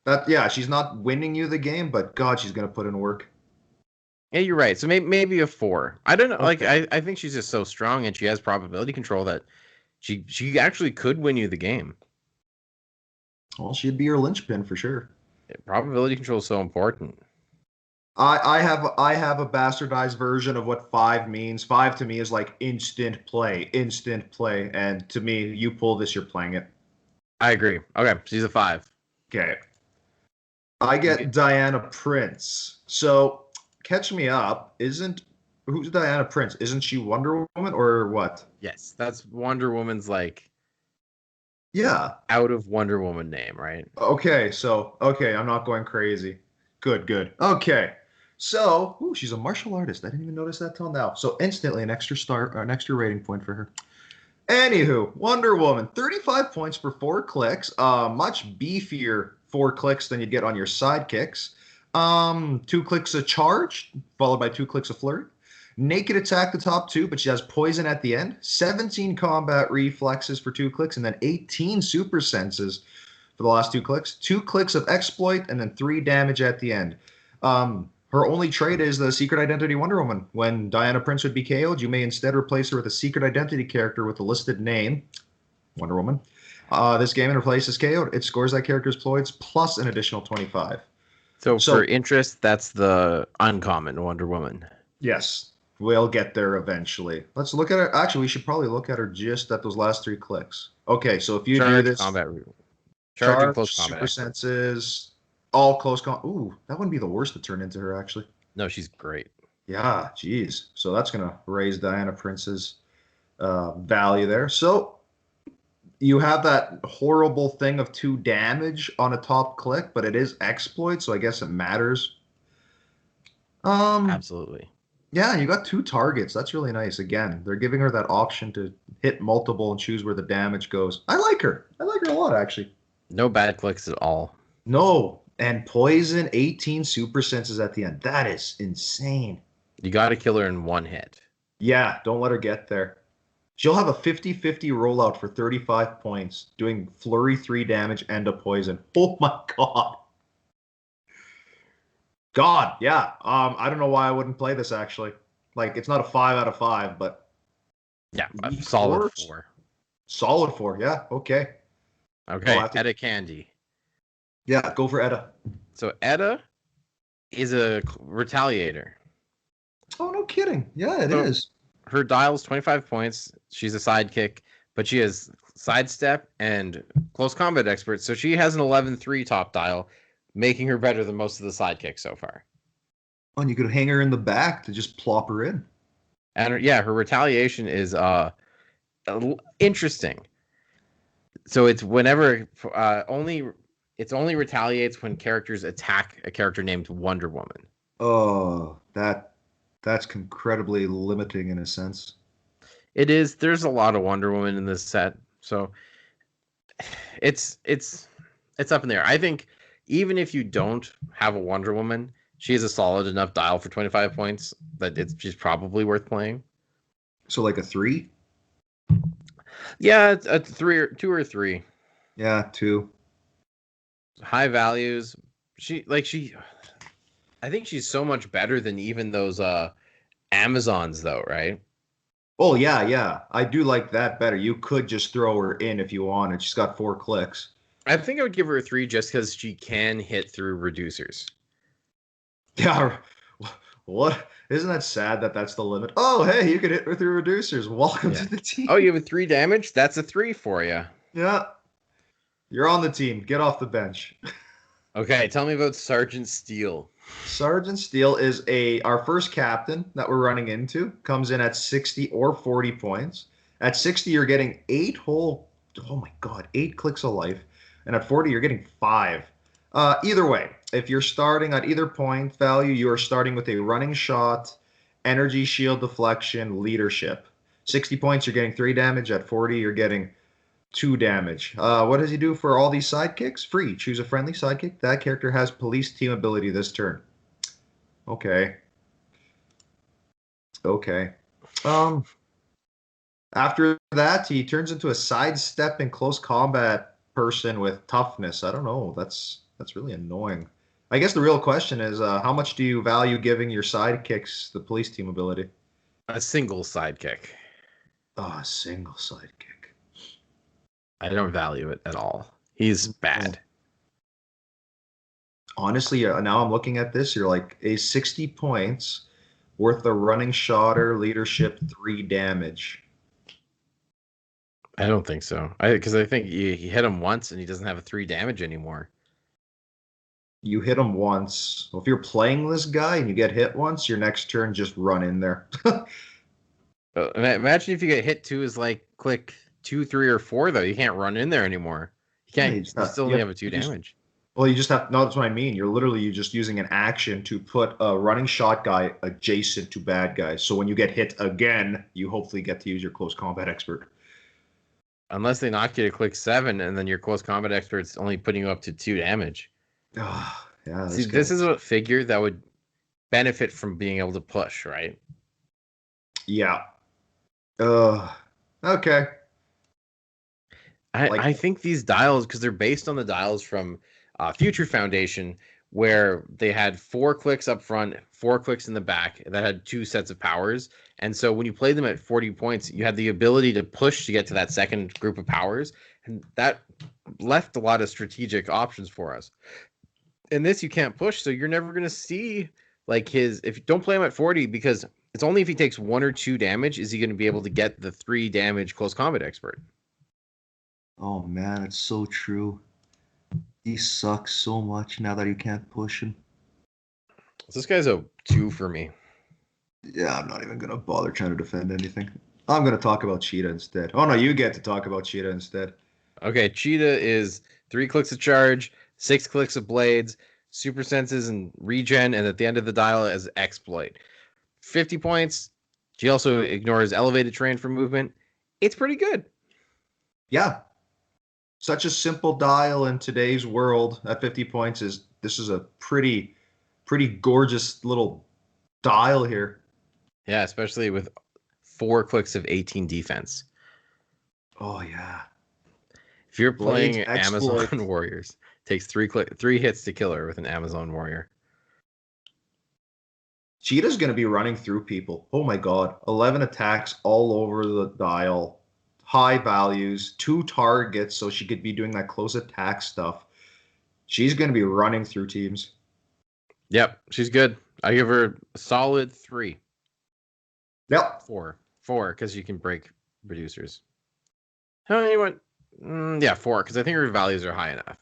Speaker 1: That yeah, she's not winning you the game, but God, she's gonna put in work.
Speaker 2: Yeah, you're right. So maybe a 4. I don't know. Like
Speaker 1: Okay.
Speaker 2: I think she's just so strong and she has probability control that she actually could win you the game.
Speaker 1: Well, she'd be your linchpin for sure.
Speaker 2: Probability control is so important.
Speaker 1: I have a bastardized version of what 5 means. 5 to me is like instant play, and to me, you pull this, you're playing it.
Speaker 2: I agree. Okay, she's a 5.
Speaker 1: Okay. I
Speaker 2: You
Speaker 1: get
Speaker 2: get
Speaker 1: Diana Prince. So catch me up. Isn't who's Diana Prince? Isn't she Wonder Woman or what?
Speaker 2: yes, that's Wonder Woman's like
Speaker 1: Yeah.
Speaker 2: out of Wonder Woman name, right?
Speaker 1: Okay. So okay, I'm not going crazy. Good. Good. Okay. So, ooh, she's a martial artist. I didn't even notice that till now. So instantly an extra star, or an extra rating point for her. Anywho, Wonder Woman, 35 points for 4 clicks. Much beefier 4 clicks than you'd get on your sidekicks. 2 clicks of charge, followed by 2 clicks of flurry. Naked attack the top 2, but she has poison at the end. 17 combat reflexes for 2 clicks, and then 18 super senses for the last 2 clicks. 2 clicks of exploit, and then 3 damage at the end. Her only trait is the secret identity Wonder Woman. When Diana Prince would be KO'd, you may instead replace her with a secret identity character with a listed name, Wonder Woman. This game in her place is KO'd. It scores that character's ploys plus an additional 25.
Speaker 2: So for
Speaker 1: So,
Speaker 2: interest, that's the uncommon Wonder Woman.
Speaker 1: yes, we'll get there eventually. Let's look at her. Actually, we should probably look at her just at those last 3 clicks. Okay, so if you do
Speaker 2: Charge
Speaker 1: this,
Speaker 2: combat charge and
Speaker 1: charge,
Speaker 2: close combat
Speaker 1: super
Speaker 2: expert.
Speaker 1: senses, all close Ooh, that wouldn't be the worst to turn into her, actually.
Speaker 2: No, she's great.
Speaker 1: Yeah, geez. So that's going to raise Diana Prince's value there. So you have that horrible thing of 2 damage on a top click, but it is exploit, so I guess it matters. Um,
Speaker 2: Absolutely.
Speaker 1: yeah, you got 2 targets. That's really nice. Again, they're giving her that option to hit multiple and choose where the damage goes. I like her. I like her a lot, actually.
Speaker 2: No bad clicks at all.
Speaker 1: No, and poison 18 super senses at the end. That is insane.
Speaker 2: You got to kill her in one hit.
Speaker 1: Yeah, don't let her get there. She'll have a 50-50 rollout for 35 points, doing flurry 3 damage and a poison. Oh my god. God, yeah. I don't know why I wouldn't play this actually. Like it's not a 5 out of 5, but
Speaker 2: Yeah, a
Speaker 1: weak
Speaker 2: solid
Speaker 1: 4?
Speaker 2: 4.
Speaker 1: Solid 4. Yeah, okay.
Speaker 2: Okay,
Speaker 1: I'll have to,
Speaker 2: Etta Candy.
Speaker 1: yeah, go for Edda.
Speaker 2: So Etta is a retaliator.
Speaker 1: Oh, no kidding. Yeah, it
Speaker 2: So
Speaker 1: is.
Speaker 2: her dial's 25 points. She's a sidekick, but she has sidestep and close combat expert. So she has an 11-3 top dial, making her better than most of the sidekicks so far.
Speaker 1: Oh, and you could hang her in the back to just plop her in.
Speaker 2: And her retaliation is interesting. So it's whenever only it's only retaliates when characters attack a character named Wonder Woman.
Speaker 1: Oh, that's incredibly limiting in a sense.
Speaker 2: It is. There's a lot of Wonder Woman in this set, so it's up in there. I think even if you don't have a Wonder Woman, she is a solid enough dial for 25 points that she's probably worth playing.
Speaker 1: So like a 3?
Speaker 2: Yeah, it's a 2 or 3.
Speaker 1: Yeah, 2.
Speaker 2: High values. I think she's so much better than even those Amazons though, right?
Speaker 1: Oh yeah, yeah. I do like that better. You could just throw her in if you wanted. She's got 4 clicks.
Speaker 2: I think I would give her a 3 just because she can hit through reducers.
Speaker 1: Yeah. What? Isn't that sad that that's the limit? Oh, hey, you could hit her through reducers. Welcome
Speaker 2: Yeah.
Speaker 1: to the team.
Speaker 2: Oh, you have a 3 damage? That's a 3 for you.
Speaker 1: Yeah. You're on the team. Get off the bench.
Speaker 2: Okay, tell me about Sergeant Steel.
Speaker 1: Sergeant Steele is our first captain that we're running into. Comes in at 60 or 40 points. At 60, you're getting 8 clicks of life. And at 40, you're getting 5. Either way, if you're starting at either point value, you are starting with a running shot energy, shield deflection, leadership. 60 points, you're getting 3 damage. At 40, you're getting 2 damage. What does he do for all these sidekicks? Free. Choose a friendly sidekick. That character has police team ability this turn. Okay. Okay. Um, After that, he turns into a sidestep in close combat person with toughness. I don't know. That's really annoying. I guess the real question is, how much do you value giving your sidekicks the police team ability?
Speaker 2: A single sidekick.
Speaker 1: Oh, a single sidekick.
Speaker 2: I don't value it at all. He's bad.
Speaker 1: Honestly, now I'm looking at this. You're like a 60 points worth a running shotter, leadership, 3 damage.
Speaker 2: I don't think so. Because I think you hit him once and he doesn't have a 3 damage anymore.
Speaker 1: You hit him once. Well, if you're playing this guy and you get hit once, your next turn just run in there.
Speaker 2: Imagine if you get hit 2 is like click 2, 3, or 4 though. You can't run in there anymore. You can't. You still only have a 2 damage.
Speaker 1: Well, you just have. No, that's what I mean. You're just using an action to put a running shot guy adjacent to bad guys. So when you get hit again, you hopefully get to use your close combat expert.
Speaker 2: Unless they knock you to click 7 and then your close combat expert's only putting you up to 2 damage.
Speaker 1: Oh, yeah.
Speaker 2: See, this is a figure that would benefit from being able to push, right?
Speaker 1: Yeah. Okay.
Speaker 2: I think these dials, because they're based on the dials from Future Foundation, where they had 4 clicks up front, 4 clicks in the back, that had 2 sets of powers. And so when you played them at 40 points, you had the ability to push to get to that second group of powers. And that left a lot of strategic options for us. In this, you can't push, so you're never going to see like his. If you don't play him at 40, because it's only if he takes 1 or 2 damage is he going to be able to get the 3 damage close combat expert.
Speaker 1: Oh man, it's so true. He sucks so much now that you can't push him.
Speaker 2: So this guy's a 2 for me.
Speaker 1: Yeah, I'm not even gonna bother trying to defend anything. I'm gonna talk about Cheetah instead. Oh no, you get to talk about Cheetah instead.
Speaker 2: Okay, Cheetah is 3 clicks of charge, 6 clicks of blades, super senses and regen, and at the end of the dial as exploit. 50 points. She also ignores elevated terrain for movement. It's pretty good.
Speaker 1: Yeah. Such a simple dial in today's world at 50 points this is a pretty gorgeous little dial here.
Speaker 2: Yeah, especially with 4 clicks of 18 defense.
Speaker 1: Oh yeah.
Speaker 2: If you're playing
Speaker 1: Blades exploit.
Speaker 2: Amazon Warriors, takes 3 hits to kill her with an Amazon Warrior.
Speaker 1: Cheetah's going to be running through people. Oh my god. 11 attacks all over the dial. High values, 2 targets, so she could be doing that close attack stuff. She's going to be running through teams.
Speaker 2: Yep, she's good. I give her a solid 3.
Speaker 1: Yep.
Speaker 2: 4, because you can break producers. How many went? Yeah, 4, because I think her values are high enough.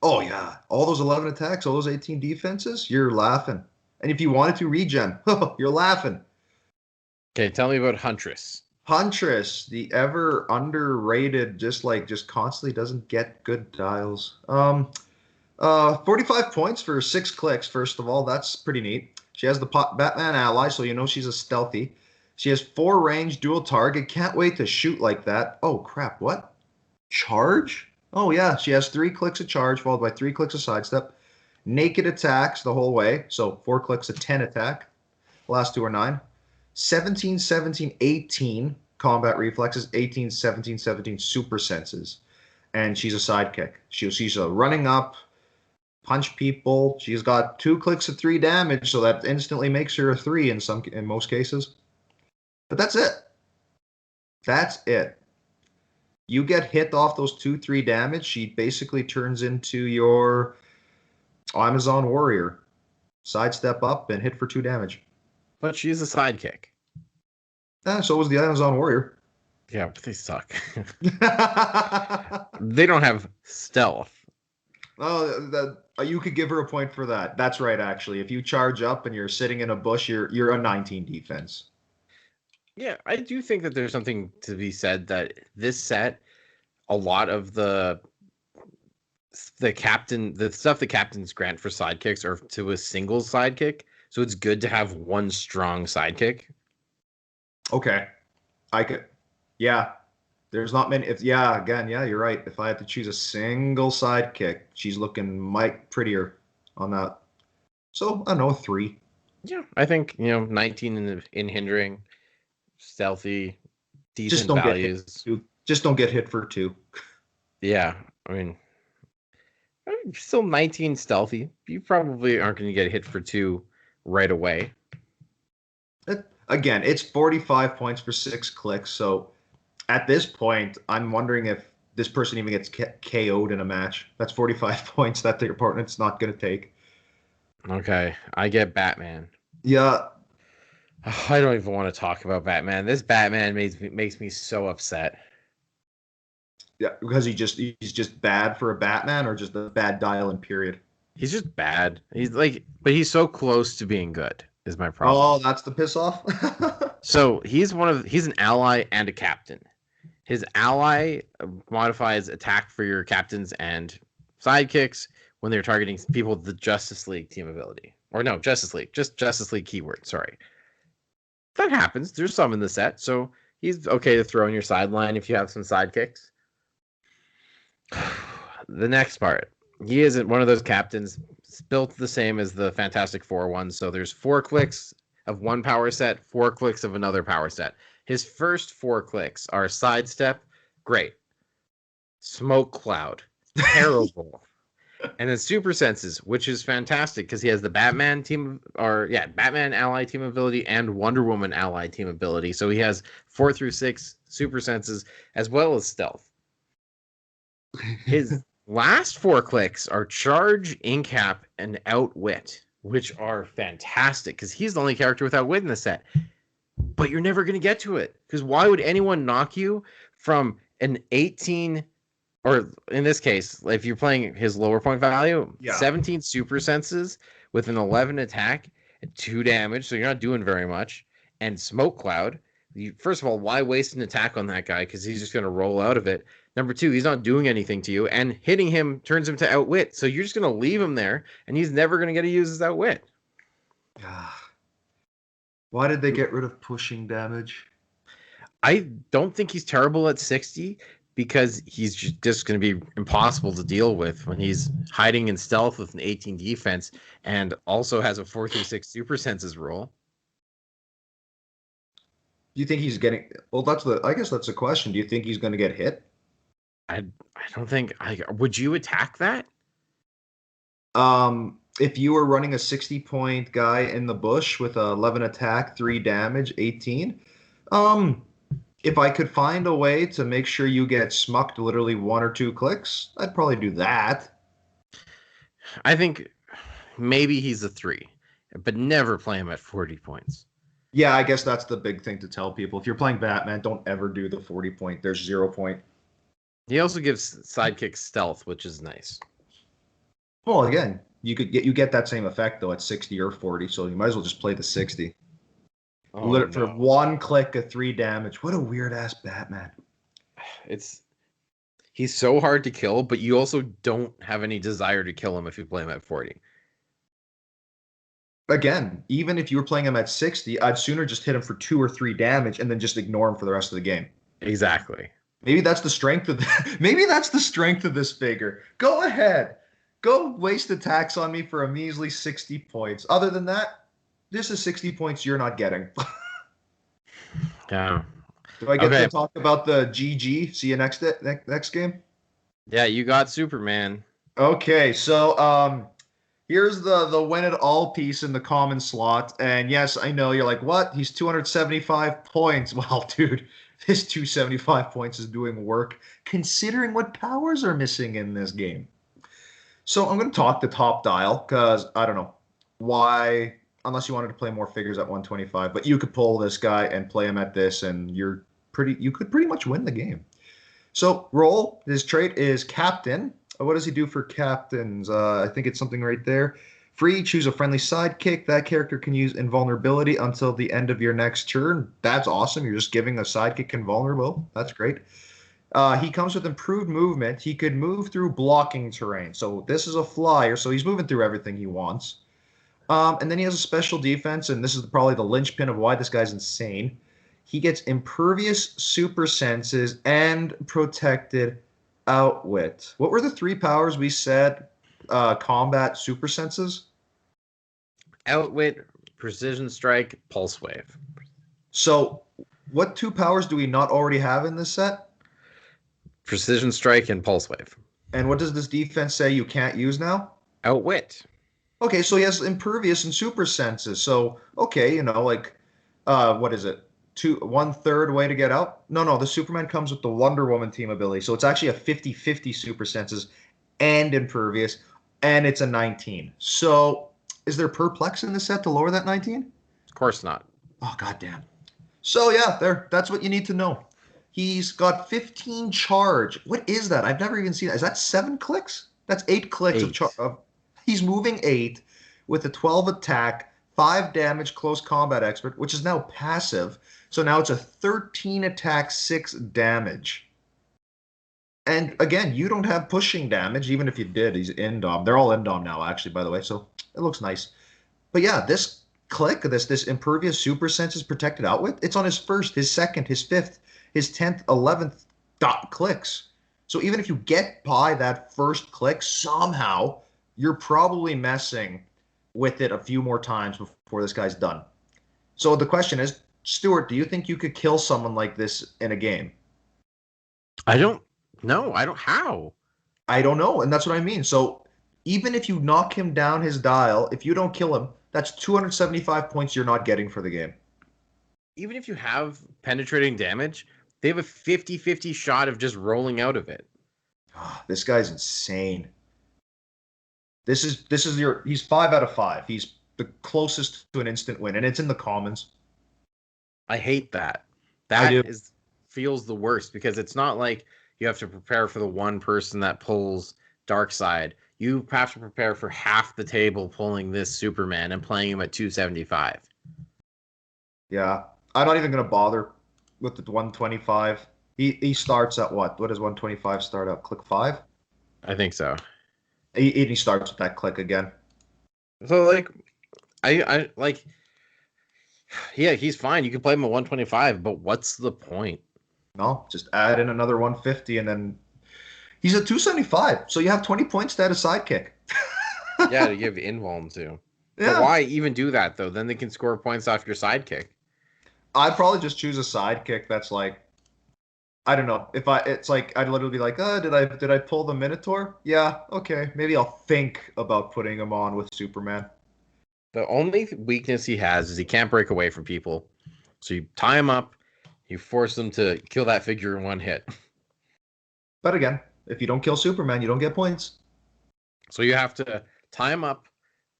Speaker 1: Oh yeah, all those 11 attacks, all those 18 defenses, you're laughing. And if you wanted to regen, you're laughing.
Speaker 2: Okay, tell me about Huntress.
Speaker 1: Huntress, the ever underrated, just constantly doesn't get good dials. 45 points for 6 clicks. First of all, that's pretty neat. She has the Batman ally, so you know she's a stealthy. She has 4 range, dual target. Can't wait to shoot like that. Oh crap! What? Charge? Oh yeah, she has 3 clicks of charge, followed by 3 clicks of sidestep. Naked attacks the whole way, so 4 clicks of 10 attack. The last 2 are 9. 17, 17, 18 combat reflexes, 18, 17, 17 super senses. And she's a sidekick. She's running up, punch people. She's got 2 clicks of 3 damage, so that instantly makes her a 3 in most cases. But that's it. That's it. You get hit off those 2, 3 damage, she basically turns into your Amazon Warrior. Sidestep up and hit for 2 damage.
Speaker 2: But she's a sidekick.
Speaker 1: So was the Amazon Warrior.
Speaker 2: Yeah, but they suck. They don't have stealth.
Speaker 1: Oh, you could give her a point for that. That's right, actually. If you charge up and you're sitting in a bush, you're a 19 defense.
Speaker 2: Yeah, I do think that there's something to be said that this set, a lot of the stuff the captains grant for sidekicks are to a single sidekick. So it's good to have one strong sidekick.
Speaker 1: Okay. I could. Yeah. There's not many. If yeah, again, yeah, you're right. If I had to choose a single sidekick, she's looking might prettier on that. So I don't know, 3.
Speaker 2: Yeah, I think 19 in hindering, stealthy,
Speaker 1: Just
Speaker 2: decent
Speaker 1: don't get hit
Speaker 2: values.
Speaker 1: for 2. Just don't get hit for 2.
Speaker 2: Yeah, I mean, still 19 stealthy. You probably aren't going to get hit for 2 right away.
Speaker 1: Again, it's 45 points for 6 clicks. So at this point, I'm wondering if this person even gets KO'd in a match. That's 45 points that their opponent's not going to take.
Speaker 2: Okay, I get Batman.
Speaker 1: Yeah,
Speaker 2: I don't even want to talk about Batman. This Batman makes me so upset.
Speaker 1: yeah, because he's just bad for a Batman or just a bad dial in period.
Speaker 2: He's just bad. But he's so close to being good. Is my problem.
Speaker 1: Oh, that's the piss off.
Speaker 2: So he's an ally and a captain. His ally modifies attack for your captains and sidekicks when they're targeting people with the Justice League team ability. Or no, Justice League. Just Justice League keyword, sorry. That happens. There's some in the set, so he's okay to throw in your sideline if you have some sidekicks. The next part. He isn't one of those captains. It's built the same as the Fantastic Four one. So there's 4 clicks of one power set, 4 clicks of another power set. His first 4 clicks are sidestep, great. Smoke cloud, terrible. And then super senses, which is fantastic because he has the Batman Batman ally team ability and Wonder Woman ally team ability. So he has 4 through 6 super senses as well as stealth. His last 4 clicks are charge, incap, and outwit, which are fantastic because he's the only character without wit in the set. But you're never going to get to it because why would anyone knock you from an 18, or in this case, if you're playing his lower point value, 17 super senses with an 11 attack and 2 damage, so you're not doing very much, and smoke cloud. First of all, why waste an attack on that guy because he's just going to roll out of it. Number 2, he's not doing anything to you, and hitting him turns him to outwit. So you're just going to leave him there, and he's never going to get to use his outwit.
Speaker 1: Why did they get rid of pushing damage?
Speaker 2: I don't think he's terrible at 60 because he's just going to be impossible to deal with when he's hiding in stealth with an 18 defense and also has a 4-6 super senses roll.
Speaker 1: Do you think he's getting? Well, I guess that's a question. Do you think he's going to get hit?
Speaker 2: I don't think. Would you attack that?
Speaker 1: If you were running a 60-point guy in the bush with 11 attack, 3 damage, 18, if I could find a way to make sure you get smucked literally 1 or 2 clicks, I'd probably do that.
Speaker 2: I think maybe he's a 3, but never play him at 40 points.
Speaker 1: Yeah, I guess that's the big thing to tell people. If you're playing Batman, don't ever do the 40 point. There's 0 point.
Speaker 2: He also gives sidekick stealth, which is nice.
Speaker 1: Well, again, you get that same effect though at 60 or 40, so you might as well just play the 60. For 1 click of 3 damage. What a weird ass Batman.
Speaker 2: He's so hard to kill, but you also don't have any desire to kill him if you play him at 40.
Speaker 1: Again, even if you were playing him at 60, I'd sooner just hit him for 2 or 3 damage and then just ignore him for the rest of the game.
Speaker 2: Exactly.
Speaker 1: Maybe that's the strength of this figure. Go ahead. Go waste attacks on me for a measly 60 points. Other than that, this is 60 points you're not getting.
Speaker 2: Yeah.
Speaker 1: Do I get to talk about the GG? See you next game?
Speaker 2: Yeah, you got Superman.
Speaker 1: Okay, so here's the win it all piece in the common slot. And yes, I know you're like, what? He's 275 points. Well, dude, this 275 points is doing work considering what powers are missing in this game. So I'm going to talk the top dial because I don't know why, unless you wanted to play more figures at 125, but you could pull this guy and play him at this and you could pretty much win the game. So roll, his trait is Captain. What does he do for captains? I think it's something right there. Free, choose a friendly sidekick. That character can use invulnerability until the end of your next turn. That's awesome. You're just giving a sidekick invulnerable. That's great. He comes with improved movement. He could move through blocking terrain. So this is a flyer, so he's moving through everything he wants. And then he has a special defense, and this is probably the linchpin of why this guy's insane. He gets impervious super senses and protected outwit. What were the three powers we said? Combat super senses.
Speaker 2: Outwit, precision strike, pulse wave.
Speaker 1: So, what two powers do we not already have in this set?
Speaker 2: Precision strike and pulse wave.
Speaker 1: And what does this defense say you can't use now?
Speaker 2: Outwit.
Speaker 1: Okay, so he has impervious and super senses. So, okay, like, what is it? 1/3 way to get out? No, the Superman comes with the Wonder Woman team ability. So it's actually a 50-50 super senses and impervious, and it's a 19. So is there perplex in the set to lower that 19?
Speaker 2: Of course not.
Speaker 1: Oh, goddamn. So yeah, that's what you need to know. He's got 15 charge. What is that? I've never even seen that. Is that 7 clicks? That's 8 clicks
Speaker 2: Eight.
Speaker 1: of he's moving 8 with a 12 attack, 5 damage, close combat expert, which is now passive. So now it's a 13 attack, 6 damage. And again, you don't have pushing damage, even if you did. He's Indom. They're all Indom now, actually, by the way. So it looks nice. But yeah, this click, this impervious super senses protected outwit, it's on his first, his second, his fifth, his 10th, 11th dot clicks. So even if you get by that first click, somehow you're probably messing with it a few more times before this guy's done. So the question is, Stuart, do you think you could kill someone like this in a game?
Speaker 2: I don't know. I don't. How?
Speaker 1: I don't know, and that's what I mean. So even if you knock him down his dial, if you don't kill him, that's 275 points you're not getting for the game.
Speaker 2: Even if you have penetrating damage, they have a 50-50 shot of just rolling out of it.
Speaker 1: This guy's insane. This is he's 5 out of 5. He's the closest to an instant win, and it's in the commons.
Speaker 2: I hate that.
Speaker 1: I do.
Speaker 2: Feels the worst because it's not like you have to prepare for the one person that pulls Dark Side. You have to prepare for half the table pulling this Superman and playing him at 275.
Speaker 1: Yeah. I'm not even going to bother with the 125. He starts at what? What does 125 start at? Click 5?
Speaker 2: I think so.
Speaker 1: He starts with that click again.
Speaker 2: So like I like yeah, he's fine. You can play him at 125, but what's the point?
Speaker 1: No, just add in another 150 and then he's at 275. So you have 20 points to add a sidekick.
Speaker 2: Yeah, to give invuln to.
Speaker 1: Yeah.
Speaker 2: But why even do that though? Then they can score points off your sidekick.
Speaker 1: I'd probably just choose a sidekick that's like, I don't know. It's like I'd literally be like, did I pull the Minotaur? Yeah, okay. Maybe I'll think about putting him on with Superman.
Speaker 2: The only weakness he has is he can't break away from people. So you tie him up, you force them to kill that figure in one hit.
Speaker 1: But again, if you don't kill Superman, you don't get points.
Speaker 2: So you have to tie him up,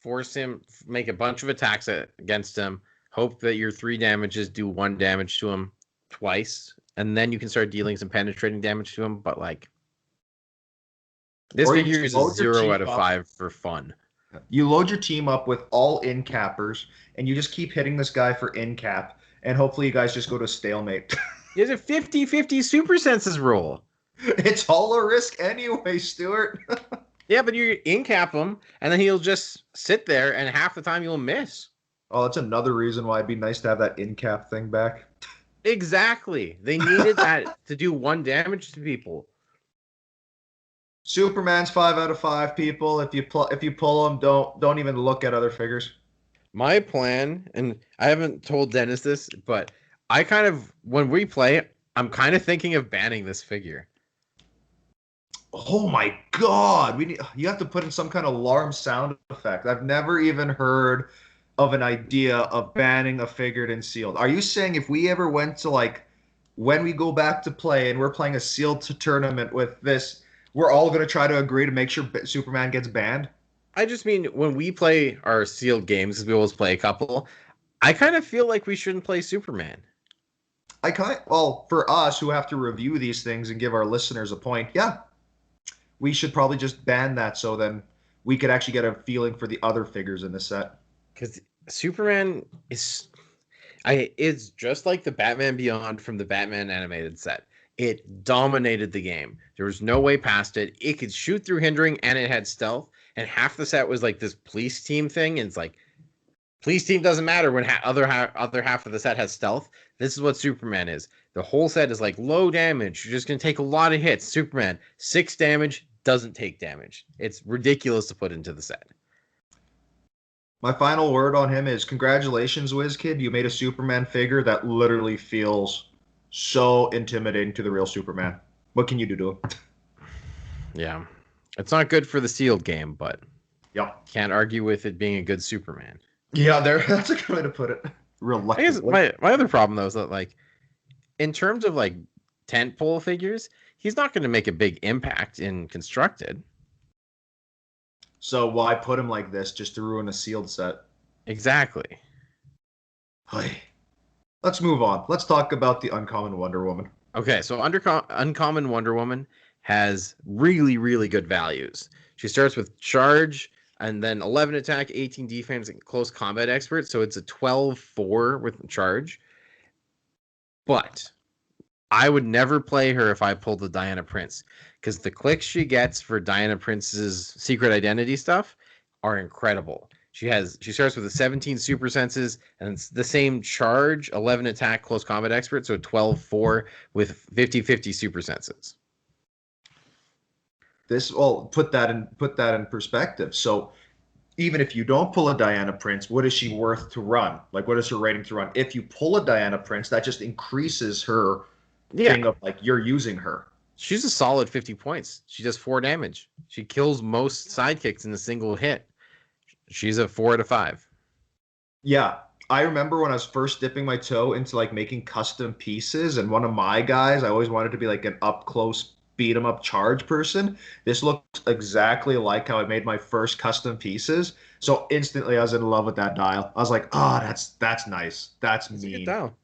Speaker 2: force him, make a bunch of attacks against him, hope that your 3 damages do 1 damage to him twice, and then you can start dealing some penetrating damage to him. But like, this figure is a 0 out of 5 for fun.
Speaker 1: You load your team up with all in cappers, and you just keep hitting this guy for in cap, and hopefully you guys just go to stalemate.
Speaker 2: He has a 50-50 super senses roll.
Speaker 1: It's all a risk anyway, Stuart.
Speaker 2: Yeah, but you in cap him, and then he'll just sit there, and half the time you'll miss.
Speaker 1: Oh, that's another reason why it'd be nice to have that in cap thing back.
Speaker 2: Exactly. They needed that to do 1 damage to people.
Speaker 1: Superman's 5 out of 5 people. If you pull him, don't even look at other figures.
Speaker 2: My plan, and I haven't told Dennis this, but I kind of, when we play, I'm kind of thinking of banning this figure.
Speaker 1: Oh my god! You have to put in some kind of alarm sound effect. I've never even heard of an idea of banning a figured and sealed. Are you saying if we ever went to like when we go back to play and we're playing a sealed tournament with this, we're all going to try to agree to make sure Superman gets banned?
Speaker 2: I just mean when we play our sealed games, because we always play a couple, I kind of feel like we shouldn't play Superman.
Speaker 1: Well, for us who have to review these things and give our listeners a point, yeah, we should probably just ban that so then we could actually get a feeling for the other figures in the set.
Speaker 2: Because Superman is it's just like the Batman Beyond from the Batman animated set. It dominated the game. There was no way past it. It could shoot through hindering, and it had stealth. And half the set was like this police team thing. And it's like, Police team doesn't matter when other half of the set has stealth. This is what Superman is. The whole set is like low damage. You're just gonna take a lot of hits. Superman 6 damage, doesn't take damage. It's ridiculous to put into the set.
Speaker 1: My final word on him is congratulations, WizKid. You made a Superman figure that literally feels so intimidating to the real Superman. What can you do to him?
Speaker 2: Yeah, it's not good for the sealed game, but
Speaker 1: Yep.
Speaker 2: can't argue with it being a good Superman.
Speaker 1: Yeah, there. That's a good way to put it.
Speaker 2: I guess
Speaker 1: Reluctantly.
Speaker 2: my other problem though is that like in terms of like tentpole figures, he's not going to make a big impact in constructed.
Speaker 1: So why put him like this just to ruin a sealed set?
Speaker 2: Exactly.
Speaker 1: Hey. Let's move on. Let's talk about the uncommon Wonder Woman.
Speaker 2: Okay, so Uncommon Wonder Woman has really, really good values. She starts with charge and then 11 attack, 18 defense, and close combat expert. So it's a 12-4 with charge. But I would never play her if I pulled the Diana Prince because the clicks she gets for Diana Prince's secret identity stuff are incredible. She starts with a 17 super senses and it's the same charge, 11 attack, close combat expert, so 12-4 with 50-50 super senses.
Speaker 1: Put that in perspective. So even if you don't pull a Diana Prince, what is she worth to run? Like what is her rating to run? If you pull a Diana Prince, that just increases her
Speaker 2: Yeah,
Speaker 1: thing of like you're using her.
Speaker 2: she's a solid 50 points. She does 4 damage. She kills most sidekicks in a single hit. She's a 4 out of 5.
Speaker 1: Yeah. I remember when I was first dipping my toe into like making custom pieces, and one of my guys, I always wanted to be like an up close beat 'em up charge person. This looks exactly like how I made my first custom pieces. So instantly I was in love with that dial. I was like, oh, that's nice. That's
Speaker 2: It's a good
Speaker 1: mean.
Speaker 2: dial.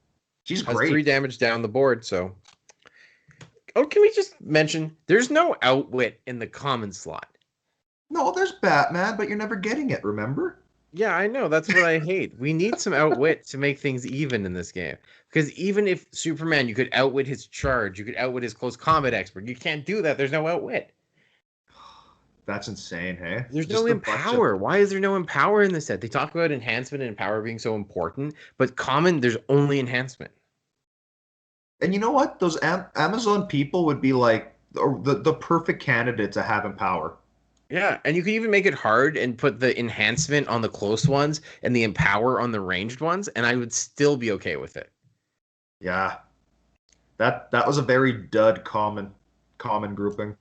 Speaker 1: She's
Speaker 2: Has 3
Speaker 1: great.
Speaker 2: damage down the board, so. Oh, can we just mention there's no outwit in the common slot?
Speaker 1: No, there's Batman, but you're never getting it, remember?
Speaker 2: Yeah, I know. That's what I hate. We need some outwit to make things even in this game. Because even if Superman, you could outwit his charge, you could outwit his close combat expert. You can't do that. There's no outwit.
Speaker 1: That's insane, hey?
Speaker 2: There's no
Speaker 1: Just a bunch of
Speaker 2: empower. Why is there no empower in this set? They talk about enhancement and empower being so important, but common, there's only enhancement.
Speaker 1: And you know what? Those Amazon people would be like the perfect candidate to have in power.
Speaker 2: Yeah, and you can even make it hard and put the enhancement on the close ones and the empower on the ranged ones, and I would still be okay with it.
Speaker 1: Yeah. That was a very dud common grouping.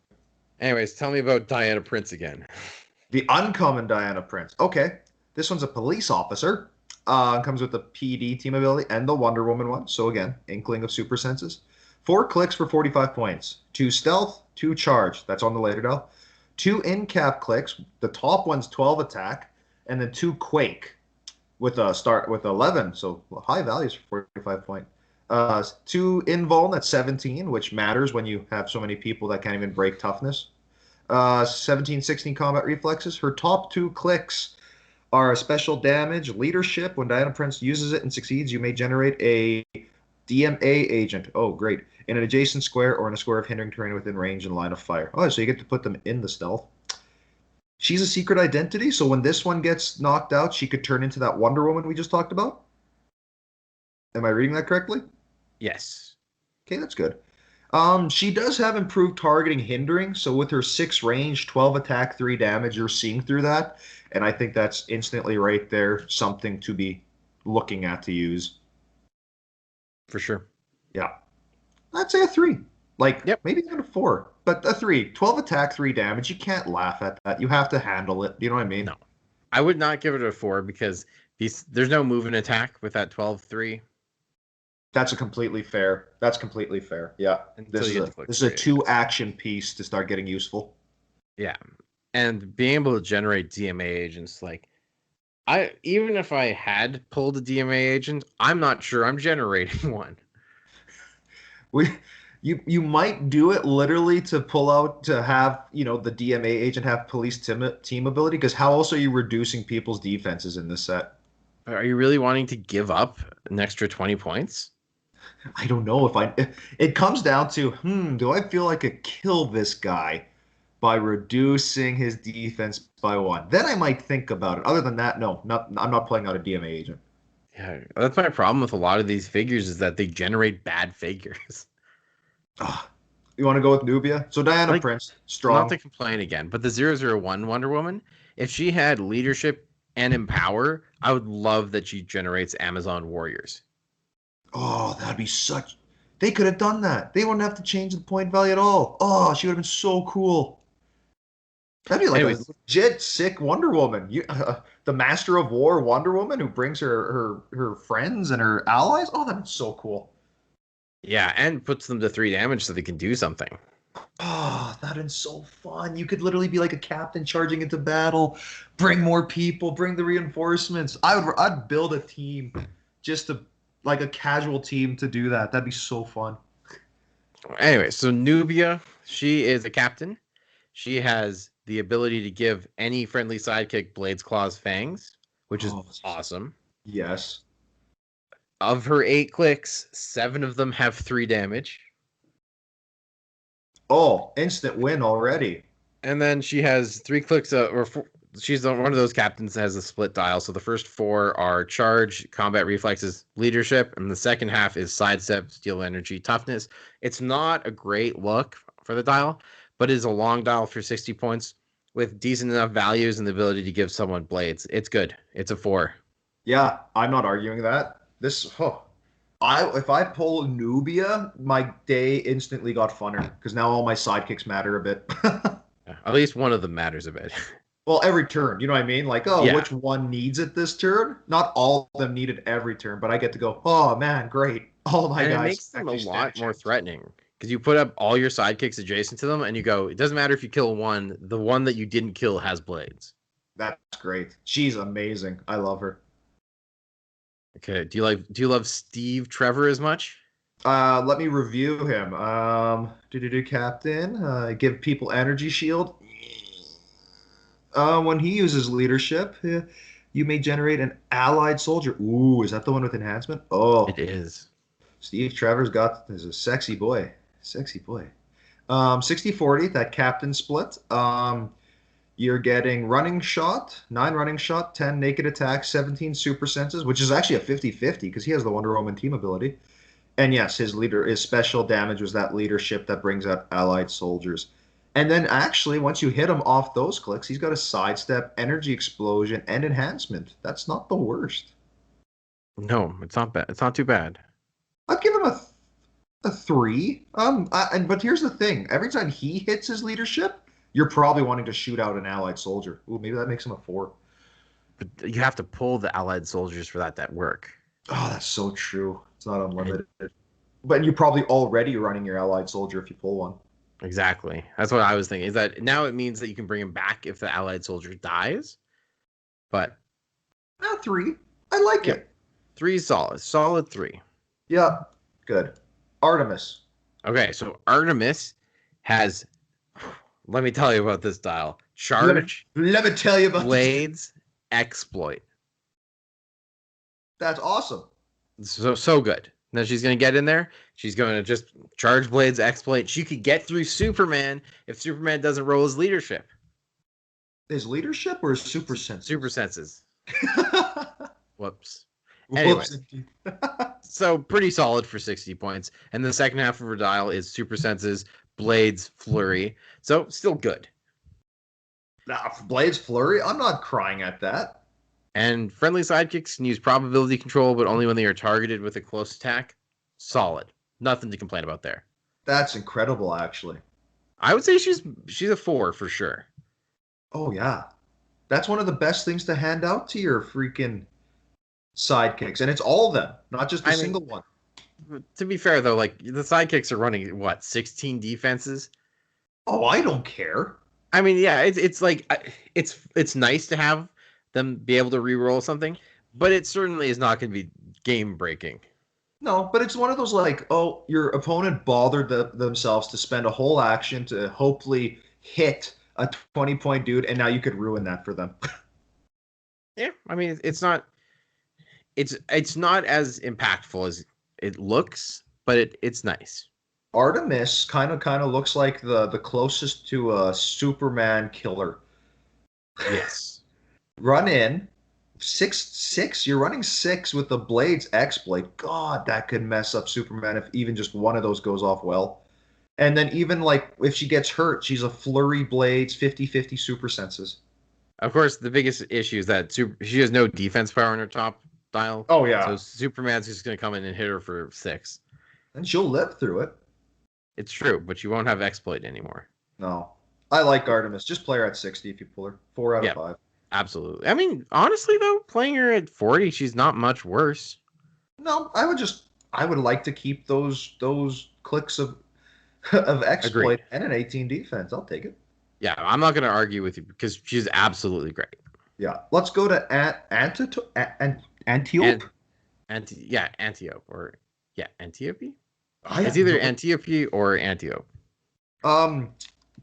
Speaker 2: Anyways, tell me about Diana Prince again.
Speaker 1: The uncommon Diana Prince. Okay. This one's a police officer. Comes with the PD team ability and the Wonder Woman one. So again, inkling of super senses. 4 clicks for 45 points. 2 stealth, 2 charge. That's on the later dial. 2 in cap clicks. The top one's 12 attack, and then 2 quake with a start with 11. So high values for 45 point. 2 invuln at 17, which matters when you have so many people that can't even break toughness. 17, 16 combat reflexes. Her top 2 clicks are a special damage, leadership. When Diana Prince uses it and succeeds, you may generate a DMA agent. Oh, great. In an adjacent square or in a square of hindering terrain within range and line of fire. Oh, so you get to put them in the stealth. She's a secret identity, so when this one gets knocked out, she could turn into that Wonder Woman we just talked about. Am I reading that correctly?
Speaker 2: Yes.
Speaker 1: Okay, that's good. She does have improved targeting hindering, so with her 6 range, 12 attack, 3 damage, you're seeing through that. And I think that's instantly right there, something to be looking at to use.
Speaker 2: For sure.
Speaker 1: Yeah. I'd say a 3. Like,
Speaker 2: Yep.
Speaker 1: maybe even a 4. But a 3. 12 attack, 3 damage. You can't laugh at that. You have to handle it. You know what I mean?
Speaker 2: No. I would not give it a 4 because there's no move and attack with that 12-3.
Speaker 1: That's completely fair. That's completely fair. Yeah.
Speaker 2: Until you get to
Speaker 1: This is a
Speaker 2: Clix
Speaker 1: 2 action piece to start getting useful.
Speaker 2: Yeah. And being able to generate DMA agents, like even if I had pulled a DMA agent, I'm not sure I'm generating one.
Speaker 1: We you might do it literally to pull out to have, the DMA agent have police team ability, because how else are you reducing people's defenses in this set?
Speaker 2: Are you really wanting to give up an extra 20 points?
Speaker 1: I don't know if it comes down to, do I feel like I could kill this guy? by reducing his defense by 1. Then I might think about it. Other than that, no, I'm not playing out a DMA agent.
Speaker 2: Yeah, that's my problem with a lot of these figures is that they generate bad figures.
Speaker 1: Ugh. You want to go with Nubia? So Diana
Speaker 2: Like,
Speaker 1: Prince,
Speaker 2: not
Speaker 1: strong.
Speaker 2: to complain again, but the 001 Wonder Woman, if she had leadership and empower, I would love that she generates Amazon warriors.
Speaker 1: Oh, that'd be such. They could have done that. They wouldn't have to change the point value at all. Oh, she would have been so cool. That'd be like a
Speaker 2: Anyways,
Speaker 1: legit sick Wonder Woman. The Master of War Wonder Woman who brings her friends and her allies. Oh, that'd be so cool.
Speaker 2: yeah, and puts them to 3 damage so they can do something.
Speaker 1: Oh, that'd be so fun. You could literally be like a captain charging into battle, bring more people, bring the reinforcements. I'd build a team just to like a casual team to do that. That'd be so fun.
Speaker 2: Anyway, so Nubia, she is a captain. She has the ability to give any friendly sidekick Blades Claws Fangs, which is
Speaker 1: Oh,
Speaker 2: awesome.
Speaker 1: yes.
Speaker 2: Of her 8 clicks, 7 of them have 3 damage.
Speaker 1: Oh, instant win already.
Speaker 2: And then she has 3 clicks, she's one of those captains that has a split dial. So the first 4 are charge, combat reflexes, leadership, and the second half is sidestep, steel energy, toughness. It's not a great look for the dial, but it is a long dial for 60 points with decent enough values and the ability to give someone blades. It's good. It's a 4.
Speaker 1: Yeah, I'm not arguing that. If I pull Nubia, my day instantly got funner because now all my sidekicks matter a bit.
Speaker 2: At least one of them matters a bit.
Speaker 1: Well, every turn, you know what I mean? Like, oh,
Speaker 2: Yeah.
Speaker 1: which one needs it this turn? Not all of them needed every turn, but I get to go, oh man, great. All my
Speaker 2: And it
Speaker 1: guys
Speaker 2: makes them a
Speaker 1: actually stand a
Speaker 2: lot more
Speaker 1: chance.
Speaker 2: threatening because you put up all your sidekicks adjacent to them and you go, it doesn't matter if you kill one, the one that you didn't kill has blades.
Speaker 1: That's great. She's amazing. I love her.
Speaker 2: Okay. Do you love Steve Trevor as much?
Speaker 1: Let me review him. Do captain. Give people energy shield. When he uses leadership, you may generate an allied soldier. Ooh, is that the one with enhancement?
Speaker 2: It
Speaker 1: Oh,
Speaker 2: is.
Speaker 1: Steve Trevor's got is a sexy boy. Sexy boy. 60-40, that captain split. You're getting running shot, 9 running shot, 10 naked attack, 17 super senses, which is actually a 50-50 because he has the Wonder Woman team ability. And yes, his special damage was that leadership that brings out allied soldiers. And then actually, once you hit him off those clicks, he's got a sidestep, energy explosion, and enhancement. That's not the worst.
Speaker 2: No, it's not bad. It's not too bad.
Speaker 1: I'd give him a 3. But here's the thing: every time he hits his leadership, you're probably wanting to shoot out an allied soldier. Ooh, maybe that makes him a 4.
Speaker 2: But you have to pull the allied soldiers for that work.
Speaker 1: Oh, that's so true. It's not
Speaker 2: And
Speaker 1: unlimited. But you're probably already running your allied soldier if you pull one.
Speaker 2: exactly. That's what I was thinking. Is that now it means that you can bring him back if the allied soldier dies. But
Speaker 1: 3. I like
Speaker 2: yeah,
Speaker 1: it.
Speaker 2: 3 is solid. Solid 3.
Speaker 1: Yeah, good. Artemis.
Speaker 2: Okay, so Artemis has, let me tell you about this dial.
Speaker 1: Let me
Speaker 2: Charge,
Speaker 1: let me tell you about this.
Speaker 2: blades, exploit.
Speaker 1: That's awesome.
Speaker 2: So good. Now she's gonna get in there. She's going to just charge blades, exploit. She could get through Superman if Superman doesn't roll his leadership.
Speaker 1: His leadership or his super senses?
Speaker 2: Super senses. Whoops. Anyway,
Speaker 1: Whoops.
Speaker 2: so pretty solid for 60 points. And the second half of her dial is super senses, blades, flurry. So still good.
Speaker 1: Nah, Blades Flurry? I'm not crying at that.
Speaker 2: And friendly sidekicks can use probability control, but only when they are targeted with a close attack. Solid. Nothing to complain about there.
Speaker 1: That's incredible, actually.
Speaker 2: I would say she's a 4 for sure.
Speaker 1: Oh, yeah. That's one of the best things to hand out to your freaking sidekicks. And it's all of them, not just a
Speaker 2: I mean,
Speaker 1: single one.
Speaker 2: to be fair though, like the sidekicks are running what 16 defenses.
Speaker 1: Oh, I don't care.
Speaker 2: I mean, yeah, it's like it's nice to have them be able to re-roll something, but it certainly is not going to be game breaking.
Speaker 1: No, but it's one of those like, oh, your opponent bothered themselves to spend a whole action to hopefully hit a 20-point dude, and now you could ruin that for them.
Speaker 2: Yeah, I mean, it's not as impactful as it looks, but it's nice.
Speaker 1: Artemis kind of looks like the closest to a Superman killer.
Speaker 2: Yes.
Speaker 1: Run in, 6-6. You're running 6 with the Blades exploit. God, that could mess up Superman if even just one of those goes off well. And then even like if she gets hurt, she's a flurry Blades 50-50 super senses.
Speaker 2: Of course, the biggest issue is that she has no defense power in her top dial.
Speaker 1: Oh
Speaker 2: So
Speaker 1: yeah,
Speaker 2: Superman's just going to come in and hit her for 6.
Speaker 1: and she'll live through it.
Speaker 2: It's true, but you won't have exploit anymore.
Speaker 1: No, I like Artemis. Just play her at 60 if you pull her. 4 out of
Speaker 2: Yeah,
Speaker 1: 5.
Speaker 2: absolutely. I mean, honestly though, playing her at 40, she's not much worse.
Speaker 1: No, I would like to keep those clicks of of
Speaker 2: Agreed.
Speaker 1: exploit and an 18 defense. I'll take it.
Speaker 2: Yeah, I'm not going to argue with you because she's absolutely great.
Speaker 1: Yeah, let's go to Antiope.
Speaker 2: Antiope or Antiope.
Speaker 1: I
Speaker 2: It's
Speaker 1: have
Speaker 2: either
Speaker 1: no
Speaker 2: Antiope or Antiope.
Speaker 1: um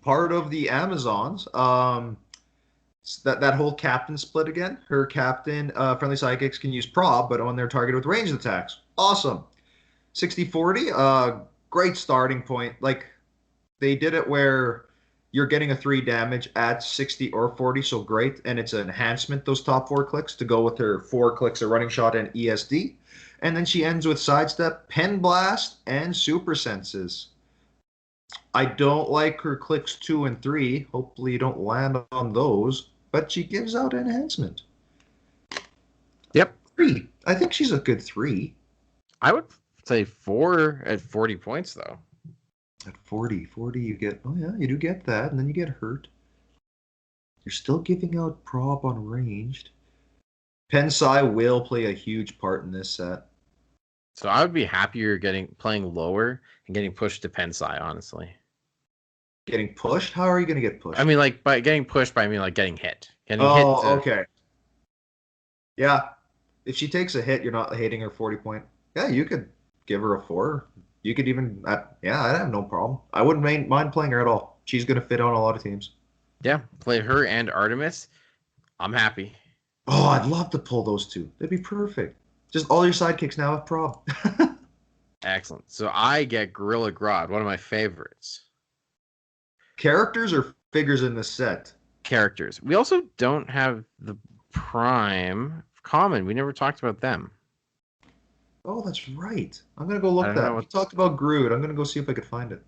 Speaker 1: part of the Amazons. That whole captain split again. Her captain, friendly sidekicks can use prob, but when they're targeted with ranged attacks, awesome. 60-40, great starting point. Like they did it where you're getting a 3 damage at 60 or 40, so great. And it's an enhancement, those top 4 clicks, to go with her 4 clicks of running shot and ESD. And then she ends with sidestep, pen blast, and super senses. I don't like her clicks 2 and 3. Hopefully you don't land on those. But she gives out enhancement.
Speaker 2: Yep.
Speaker 1: 3. I think she's a good 3.
Speaker 2: I would say 4 at 40 points though.
Speaker 1: At 40 you get, oh yeah, you do get that, and then you get hurt. You're still giving out prob on ranged. Pensai will play a huge part in this set.
Speaker 2: So I would be happier playing lower and getting pushed to Pensai, honestly.
Speaker 1: Getting pushed? How are you going to get pushed?
Speaker 2: I mean, like by getting pushed, I mean like getting hit.
Speaker 1: Okay. Yeah. If she takes a hit, you're not hating her 40 point. Yeah, you could give her a 4. You could even, yeah, I have no problem. I wouldn't mind playing her at all. She's going to fit on a lot of teams.
Speaker 2: Yeah, play her and Artemis. I'm happy.
Speaker 1: Oh, I'd love to pull those two. That'd be perfect. Just all your sidekicks now have prob.
Speaker 2: Excellent. So I get Gorilla Grodd, one of my favorites.
Speaker 1: Characters or figures in this set?
Speaker 2: Characters. We also don't have the Prime common. We never talked about them.
Speaker 1: Oh, that's right. I'm going to go look that. We talked about Groot. I'm going to go see if I could find it.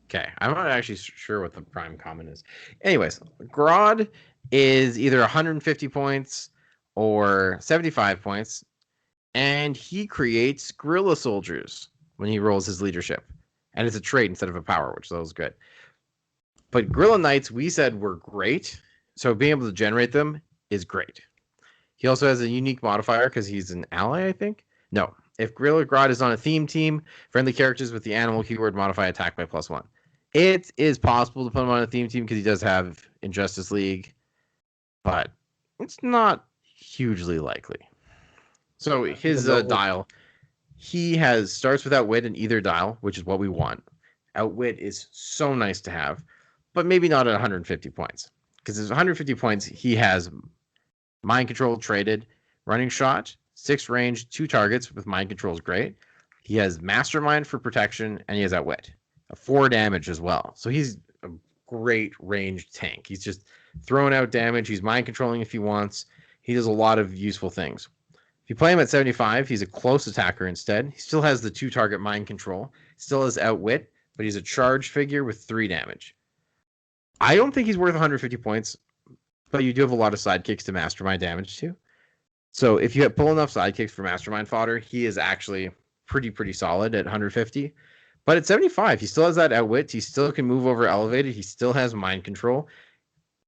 Speaker 2: Okay. I'm not actually sure what the Prime common is. Anyways, Grodd is either 150 points or 75 points, and he creates Gorilla Soldiers when he rolls his leadership. And it's a trait instead of a power, which was good. But Gorilla Knights, we said, were great. So being able to generate them is great. He also has a unique modifier because he's an ally, I think. No. If Gorilla Grodd is on a theme team, friendly characters with the animal keyword modify attack by +1. It is possible to put him on a theme team because he does have Injustice League, but it's not hugely likely. So his dial, he starts with Outwit in either dial, which is what we want. Outwit is so nice to have, but maybe not at 150 points. Because at 150 points, he has Mind Control traded, Running Shot, 6 range, 2 targets with Mind Control is great. He has Mastermind for protection, and he has Outwit. 4 damage as well. So he's a great ranged tank. He's just throwing out damage. He's mind controlling if he wants. He does a lot of useful things. If you play him at 75, he's a close attacker instead. He still has the 2 target mind control. Still has Outwit, but he's a charge figure with 3 damage. I don't think he's worth 150 points, but you do have a lot of sidekicks to mastermind damage too. So if you pull enough sidekicks for mastermind fodder, he is actually pretty solid at 150. But at 75, he still has that Outwit. He still can move over elevated. He still has mind control.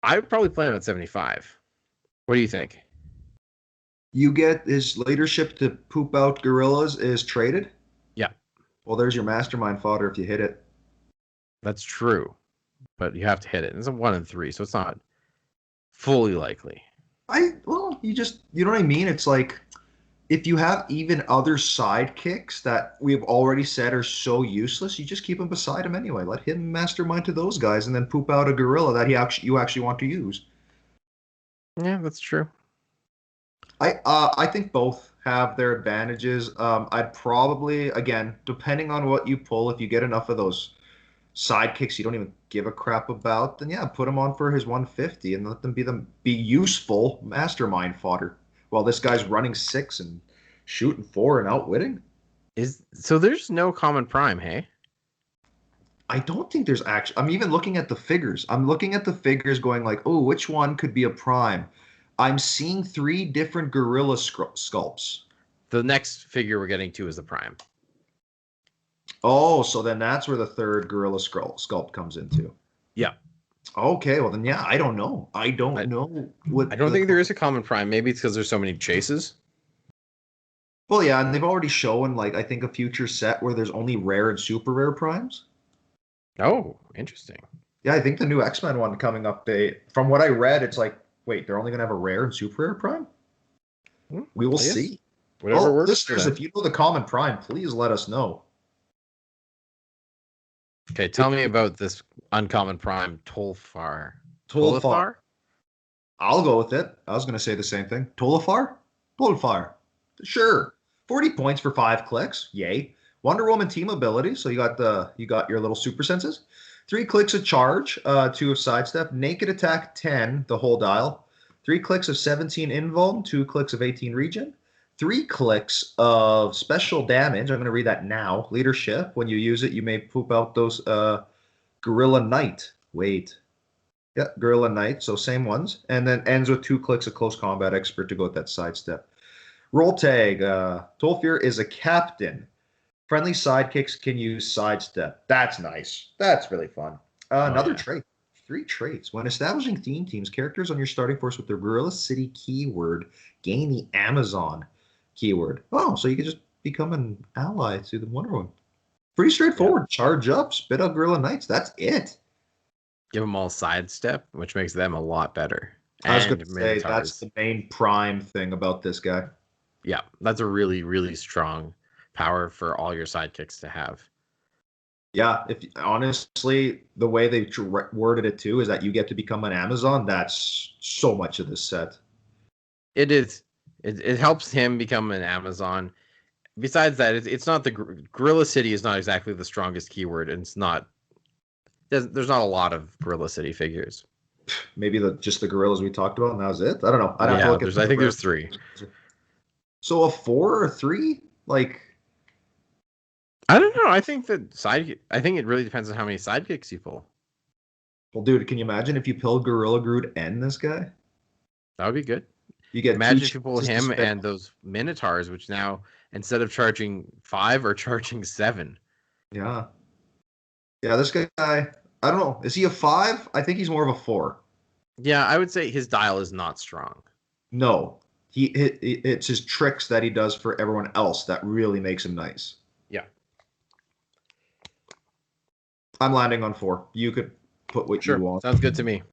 Speaker 2: I would probably play him at 75. What do you think?
Speaker 1: You get his leadership to poop out gorillas is traded?
Speaker 2: Yeah.
Speaker 1: Well, there's your mastermind fodder if you hit it.
Speaker 2: That's true. But you have to hit it. It's a 1 in 3, so it's not fully likely.
Speaker 1: You know what I mean? It's like if you have even other sidekicks that we've already said are so useless, you just keep them beside him anyway. Let him mastermind to those guys and then poop out a gorilla that you actually want to use.
Speaker 2: Yeah, that's true.
Speaker 1: I think both have their advantages. I'd probably, again, depending on what you pull, if you get enough of those sidekicks you don't even give a crap about, then yeah, put him on for his 150 and let them be useful mastermind fodder while this guy's running 6 and shooting 4 and outwitting.
Speaker 2: So there's no common prime, hey?
Speaker 1: I don't think there's actually. I'm even looking at the figures. I'm looking at the figures, going like, oh, which one could be a prime? I'm seeing 3 different gorilla sculpts.
Speaker 2: The next figure we're getting to is the prime.
Speaker 1: Oh, so then that's where the third gorilla sculpt comes into.
Speaker 2: Yeah.
Speaker 1: Okay, well then, yeah, I don't know. I don't
Speaker 2: I,
Speaker 1: know what
Speaker 2: I don't think there is a common prime. Maybe it's because there's so many chases.
Speaker 1: Well, yeah, and they've already shown like I think a future set where there's only rare and super rare primes.
Speaker 2: Oh, interesting.
Speaker 1: Yeah, I think the new X-Men one coming up. From what I read, it's like, wait, they're only gonna have a rare and super rare prime. We will
Speaker 2: I guess
Speaker 1: see.
Speaker 2: whatever
Speaker 1: Well,
Speaker 2: works for
Speaker 1: listeners,
Speaker 2: them.
Speaker 1: if you know the common prime, please let us know.
Speaker 2: Okay, tell me about this uncommon prime, Tolfar.
Speaker 1: Tolfar.
Speaker 2: Tolifar?
Speaker 1: I'll go with it. I was gonna say the same thing. Tolfar. Tolfar. Sure. 40 points for 5 clicks. Yay. Wonder Woman team ability. So you got your little super senses. 3 clicks of charge, 2 of sidestep, naked attack 10, the whole dial. 3 clicks of 17 invuln, 2 clicks of 18 regen. 3 clicks of special damage. I'm going to read that now. Leadership. When you use it, you may poop out those Gorilla Knight. Wait. Yeah, Gorilla Knight. So same ones. And then ends with 2 clicks of close combat expert to go with that sidestep. Roll tag. Tolfir is a captain. Friendly sidekicks can use sidestep. That's nice. That's really fun.
Speaker 2: Oh
Speaker 1: Another
Speaker 2: yeah.
Speaker 1: trait. 3 traits. When establishing theme teams, characters on your starting force with the Gorilla City keyword gain the Amazon keyword. Oh, so you can just become an ally to the Wonder Woman. Pretty
Speaker 2: Yeah.
Speaker 1: straightforward. Charge up, spit out Gorilla Knights. That's it.
Speaker 2: Give them all sidestep, which makes them a lot better.
Speaker 1: I was going
Speaker 2: And
Speaker 1: to say that's
Speaker 2: Minotaurs.
Speaker 1: the main prime thing about this guy.
Speaker 2: Yeah, that's a really, really strong power for all your sidekicks to have.
Speaker 1: Yeah, if honestly, the way they worded it too is that you get to become an Amazon. That's so much of this set.
Speaker 2: It is. It helps him become an Amazon. Besides that, it's not the Gorilla City is not exactly the strongest keyword, and it's not. There's not a lot of Gorilla City figures.
Speaker 1: Maybe just the gorillas we talked about, and that was it. I don't know. I'd have to
Speaker 2: Yeah,
Speaker 1: look at
Speaker 2: I
Speaker 1: the
Speaker 2: think
Speaker 1: rare.
Speaker 2: there's 3.
Speaker 1: So a 4 or a 3? Like,
Speaker 2: I don't know. I think I think it really depends on how many sidekicks you pull.
Speaker 1: well, dude, can you imagine if you pull Gorilla Groot and this guy?
Speaker 2: That would be good.
Speaker 1: You get two
Speaker 2: Imagine if you pull
Speaker 1: chances to
Speaker 2: him
Speaker 1: spin.
Speaker 2: and those Minotaurs, which now instead of charging 5 are charging 7.
Speaker 1: Yeah. Yeah, this guy, I don't know. Is he a 5? I think he's more of a 4.
Speaker 2: Yeah, I would say his dial is not strong.
Speaker 1: No. It's his tricks that he does for everyone else that really makes him nice.
Speaker 2: Yeah.
Speaker 1: I'm landing on 4. You could put what you
Speaker 2: Sure.
Speaker 1: want.
Speaker 2: Sounds good to me.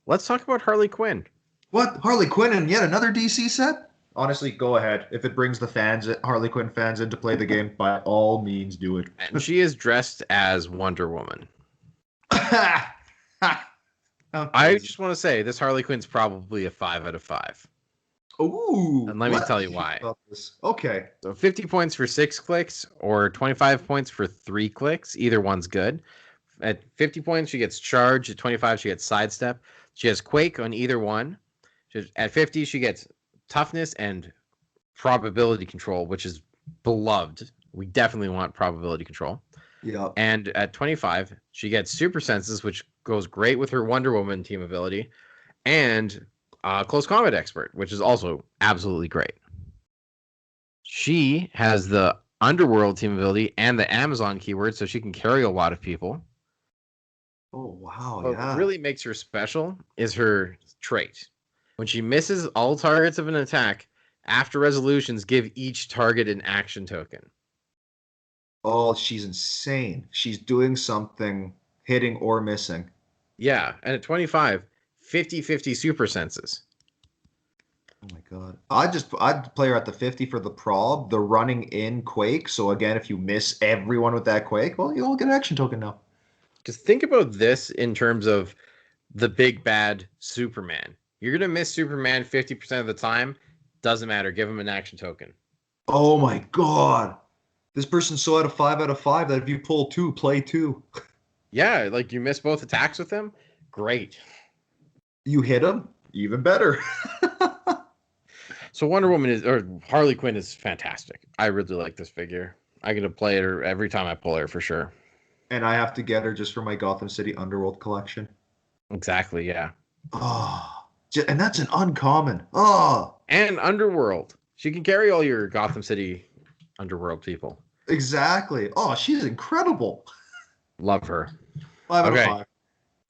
Speaker 2: Let's talk about Harley Quinn.
Speaker 1: What? Harley Quinn and yet another DC set? Honestly, go ahead. If it brings the Harley Quinn fans in to play the game, by all means do it.
Speaker 2: And she is dressed as Wonder Woman. I just want to say this Harley Quinn's probably a 5 out of 5.
Speaker 1: Ooh.
Speaker 2: And let me tell you why.
Speaker 1: About this. Okay.
Speaker 2: So 50 points for 6 clicks or 25 points for 3 clicks. Either one's good. At 50 points, she gets charge. At 25, she gets sidestep. She has quake on either one. At 50, she gets toughness and probability control, which is beloved. We definitely want probability control.
Speaker 1: Yeah.
Speaker 2: And at 25, she gets super senses, which goes great with her Wonder Woman team ability, and close combat expert, which is also absolutely great. She has the underworld team ability and the Amazon keyword, so she can carry a lot of people.
Speaker 1: Oh wow,
Speaker 2: What
Speaker 1: yeah.
Speaker 2: really makes her special is her trait. When she misses all targets of an attack, after resolutions, give each target an action token.
Speaker 1: Oh, she's insane. She's doing something, hitting or missing.
Speaker 2: Yeah, and at 25, 50-50 super senses.
Speaker 1: Oh my god. I'd play her at the 50 for the prob, the running in quake. So again, if you miss everyone with that quake, well, you'll get an action token now.
Speaker 2: Just think about this in terms of the big bad Superman. You're going to miss Superman 50% of the time. Doesn't matter. Give him an action token.
Speaker 1: Oh my god. This person's so out of 5 that if you pull 2, play 2.
Speaker 2: Yeah, like you miss both attacks with him. Great.
Speaker 1: You hit him, even better.
Speaker 2: So Wonder Woman or Harley Quinn is fantastic. I really like this figure. I get to play her every time I pull her for sure.
Speaker 1: And I have to get her just for my Gotham City Underworld collection.
Speaker 2: Exactly, yeah.
Speaker 1: Oh, and that's an uncommon. Oh,
Speaker 2: And Underworld. She can carry all your Gotham City Underworld people.
Speaker 1: exactly. Oh, she's incredible.
Speaker 2: Love her.
Speaker 1: 5 out of
Speaker 2: Okay.
Speaker 1: 5.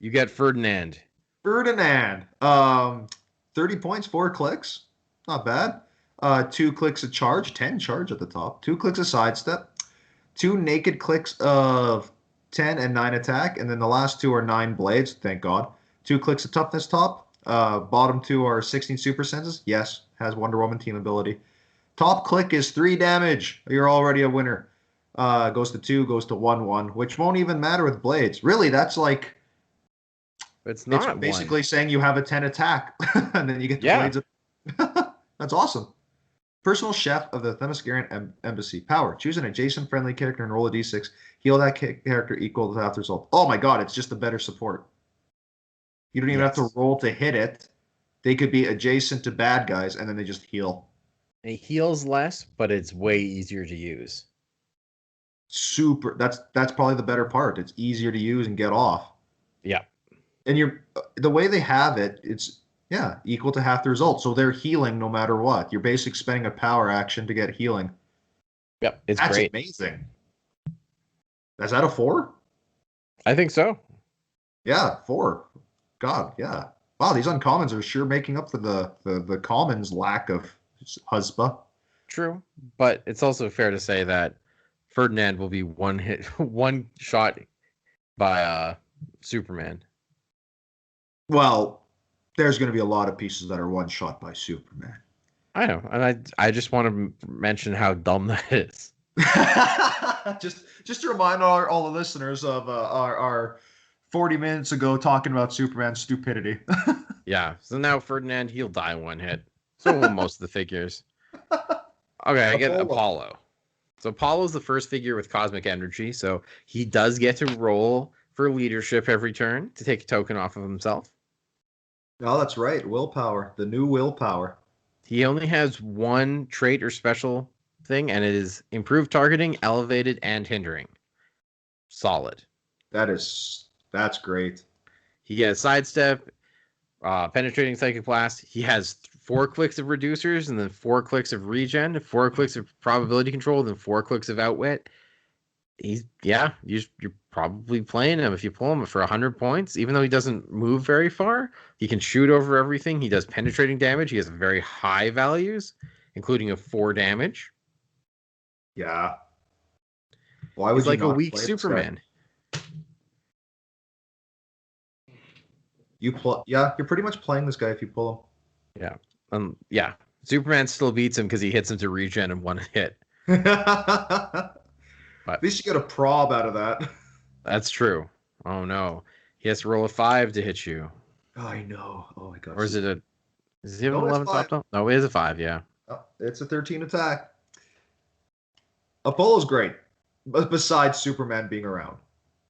Speaker 2: You get Ferdinand.
Speaker 1: Ferdinand. 30 points, 4 clicks. Not bad. 2 clicks of charge, 10 charge at the top. 2 clicks of sidestep. 2 naked clicks of 10 and 9 attack. And then the last 2 are 9 blades, thank God. 2 clicks of toughness top. Bottom 2 are 16 super senses. Yes, has Wonder Woman team ability. Top click is 3 damage. You're already a winner. Goes to 2, goes to 1, which won't even matter with blades. Really, that's like...
Speaker 2: It's not
Speaker 1: basically
Speaker 2: one.
Speaker 1: saying you have a 10 attack, and then you get the
Speaker 2: Yeah.
Speaker 1: blades. That's awesome. Personal chef of the Themyscirian Embassy. Power. Choose an adjacent friendly character and roll a d6. Heal that character equal to half the result. Oh my god, it's just a better support. You don't even have to roll to hit it. They could be adjacent to bad guys, and then they just heal.
Speaker 2: It heals less, but it's way easier to use.
Speaker 1: Super. That's probably the better part. It's easier to use and get off.
Speaker 2: Yeah.
Speaker 1: And the way they have it, it's equal to half the result. So they're healing no matter what. You're basically spending a power action to get healing.
Speaker 2: Yep, it's
Speaker 1: That's
Speaker 2: great.
Speaker 1: amazing. Is that a 4?
Speaker 2: I think so.
Speaker 1: Yeah, 4. God, yeah. Wow, these uncommons are sure making up for the commons lack of husband.
Speaker 2: True, but it's also fair to say that Ferdinand will be one shot by Superman.
Speaker 1: Well, there's going to be a lot of pieces that are one shot by Superman.
Speaker 2: I know, and I just want to mention how dumb that is.
Speaker 1: just to remind all the listeners of our 40 minutes ago talking about Superman's stupidity.
Speaker 2: Yeah, so now Ferdinand, he'll die in 1 hit. So will most of the figures. Okay, I get Apollo. So Apollo's the first figure with cosmic energy, so he does get to roll for leadership every turn to take a token off of himself.
Speaker 1: Oh, that's right. Willpower. The new willpower.
Speaker 2: He only has 1 trait or special thing, and it is improved targeting, elevated, and hindering. Solid.
Speaker 1: That's great.
Speaker 2: He has sidestep, penetrating psychic blast. He has 4 clicks of reducers, and then 4 clicks of regen, 4 clicks of probability control, then 4 clicks of outwit. You're probably playing him if you pull him for 100 points. Even though he doesn't move very far, he can shoot over everything. He does penetrating damage. He has very high values, including a 4 damage.
Speaker 1: Yeah. Why would
Speaker 2: He's
Speaker 1: you
Speaker 2: like a
Speaker 1: not
Speaker 2: weak
Speaker 1: play
Speaker 2: Superman.
Speaker 1: You're pretty much playing this guy if you pull
Speaker 2: him. Yeah. Superman still beats him because he hits him to regen in 1 hit.
Speaker 1: But at least you get a prob out of that.
Speaker 2: That's true. Oh no, he has to roll a 5 to hit you.
Speaker 1: Oh, I know. Oh my god.
Speaker 2: Or is he an 11 top? No, it is a 5. Yeah.
Speaker 1: Oh, it's a 13 attack. Apollo's great, besides Superman being around.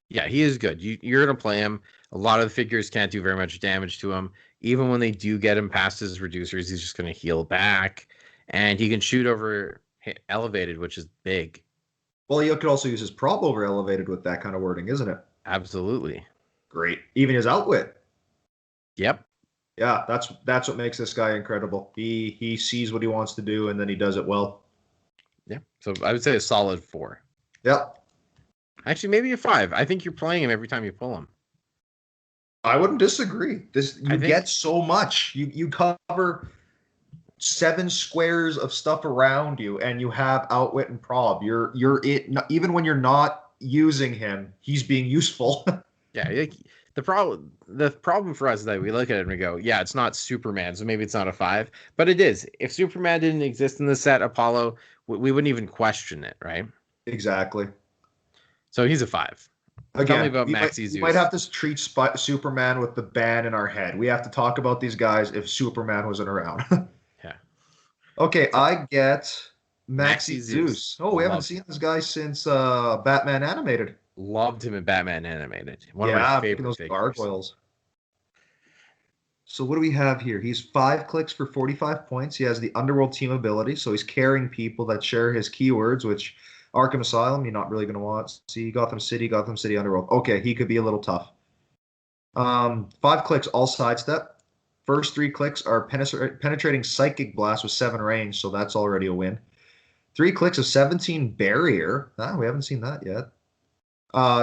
Speaker 2: Yeah, he is good. You're gonna play him. A lot of the figures can't do very much damage to him. Even when they do get him past his reducers, he's just gonna heal back, and he can shoot over elevated, which is big.
Speaker 1: Well, you could also use his prob over elevated with that kind of wording, isn't it?
Speaker 2: Absolutely.
Speaker 1: Great. Even his outwit.
Speaker 2: Yep.
Speaker 1: Yeah, that's what makes this guy incredible. He sees what he wants to do, and then he does it well.
Speaker 2: Yeah. So I would say a solid 4.
Speaker 1: Yep.
Speaker 2: Actually, maybe a 5. I think you're playing him every time you pull him.
Speaker 1: I wouldn't disagree. You get so much. You cover 7 squares of stuff around you, and you have outwit and prob. You're it. Even when you're not using him, he's being useful.
Speaker 2: Yeah. The problem for us is that we look at it and we go, yeah, it's not Superman, so maybe it's not a 5, but it is. If Superman didn't exist in the set, Apollo, we wouldn't even question it, right?
Speaker 1: Exactly.
Speaker 2: So he's a 5.
Speaker 1: Again,
Speaker 2: tell me about Maxi Zeus.
Speaker 1: We might have to treat Superman with the ban in our head. We have to talk about these guys if Superman wasn't around.
Speaker 2: Yeah.
Speaker 1: Okay,
Speaker 2: So
Speaker 1: I get
Speaker 2: Maxi
Speaker 1: Maxi
Speaker 2: Zeus.
Speaker 1: Zeus. Oh, we haven't
Speaker 2: Love
Speaker 1: seen this guy since Batman animated.
Speaker 2: loved him in Batman animated. One of my
Speaker 1: Yeah, making
Speaker 2: favorite
Speaker 1: those
Speaker 2: figures.
Speaker 1: gargoyles. So what do we have here? He's 5 clicks for 45 points. He has the Underworld team ability, so he's carrying people that share his keywords, which Arkham Asylum, you're not really going to want. See, Gotham City, Underworld. Okay, he could be a little tough. 5 clicks, all sidestep. First 3 clicks are penetrating Psychic Blast with 7 range, so that's already a win. 3 clicks of 17 barrier. Ah, we haven't seen that yet.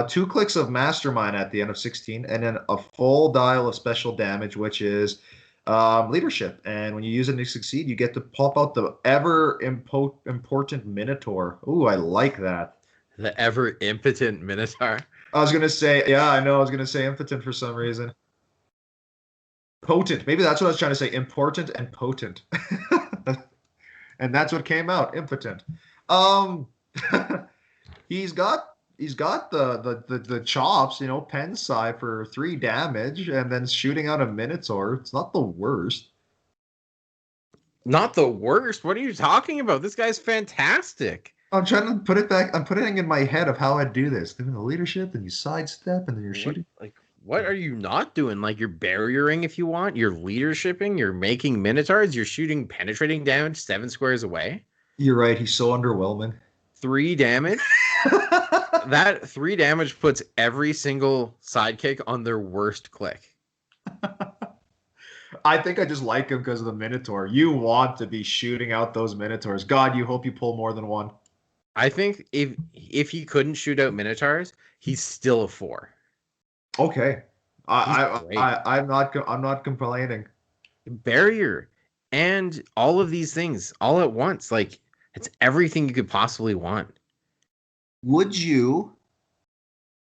Speaker 1: 2 clicks of Mastermind at the end of 16, and then a full dial of special damage, which is leadership. And when you use it to succeed, you get to pop out the important Minotaur. Ooh, I like that.
Speaker 2: The ever impotent Minotaur.
Speaker 1: I was gonna say, yeah, I know. I was gonna say impotent for some reason. Potent. Maybe that's what I was trying to say. Important and potent. And that's what came out. Impotent. Um, he's got the chops, pen side for 3 damage, and then shooting out a Minotaur. It's not the worst.
Speaker 2: Not the worst. What are you talking about? This guy's fantastic.
Speaker 1: I'm trying to put it back. I'm putting in my head of how I'd do this. Doing the leadership, then you sidestep, and then you're
Speaker 2: What
Speaker 1: shooting.
Speaker 2: what are you not doing? Like you're barriering if you want, you're leadershiping, you're making minotaurs, you're shooting penetrating damage 7 squares away.
Speaker 1: You're right. He's so underwhelming.
Speaker 2: 3 damage. That 3 damage puts every single sidekick on their worst click.
Speaker 1: I think I just like him because of the Minotaur. You want to be shooting out those Minotaurs. God, you hope you pull more than one.
Speaker 2: I think if he couldn't shoot out minotaurs, he's still a 4.
Speaker 1: Okay.
Speaker 2: He's
Speaker 1: I, I,
Speaker 2: great.
Speaker 1: I I'm not complaining.
Speaker 2: Barrier and all of these things all at once. Like it's everything you could possibly want.
Speaker 1: Would you,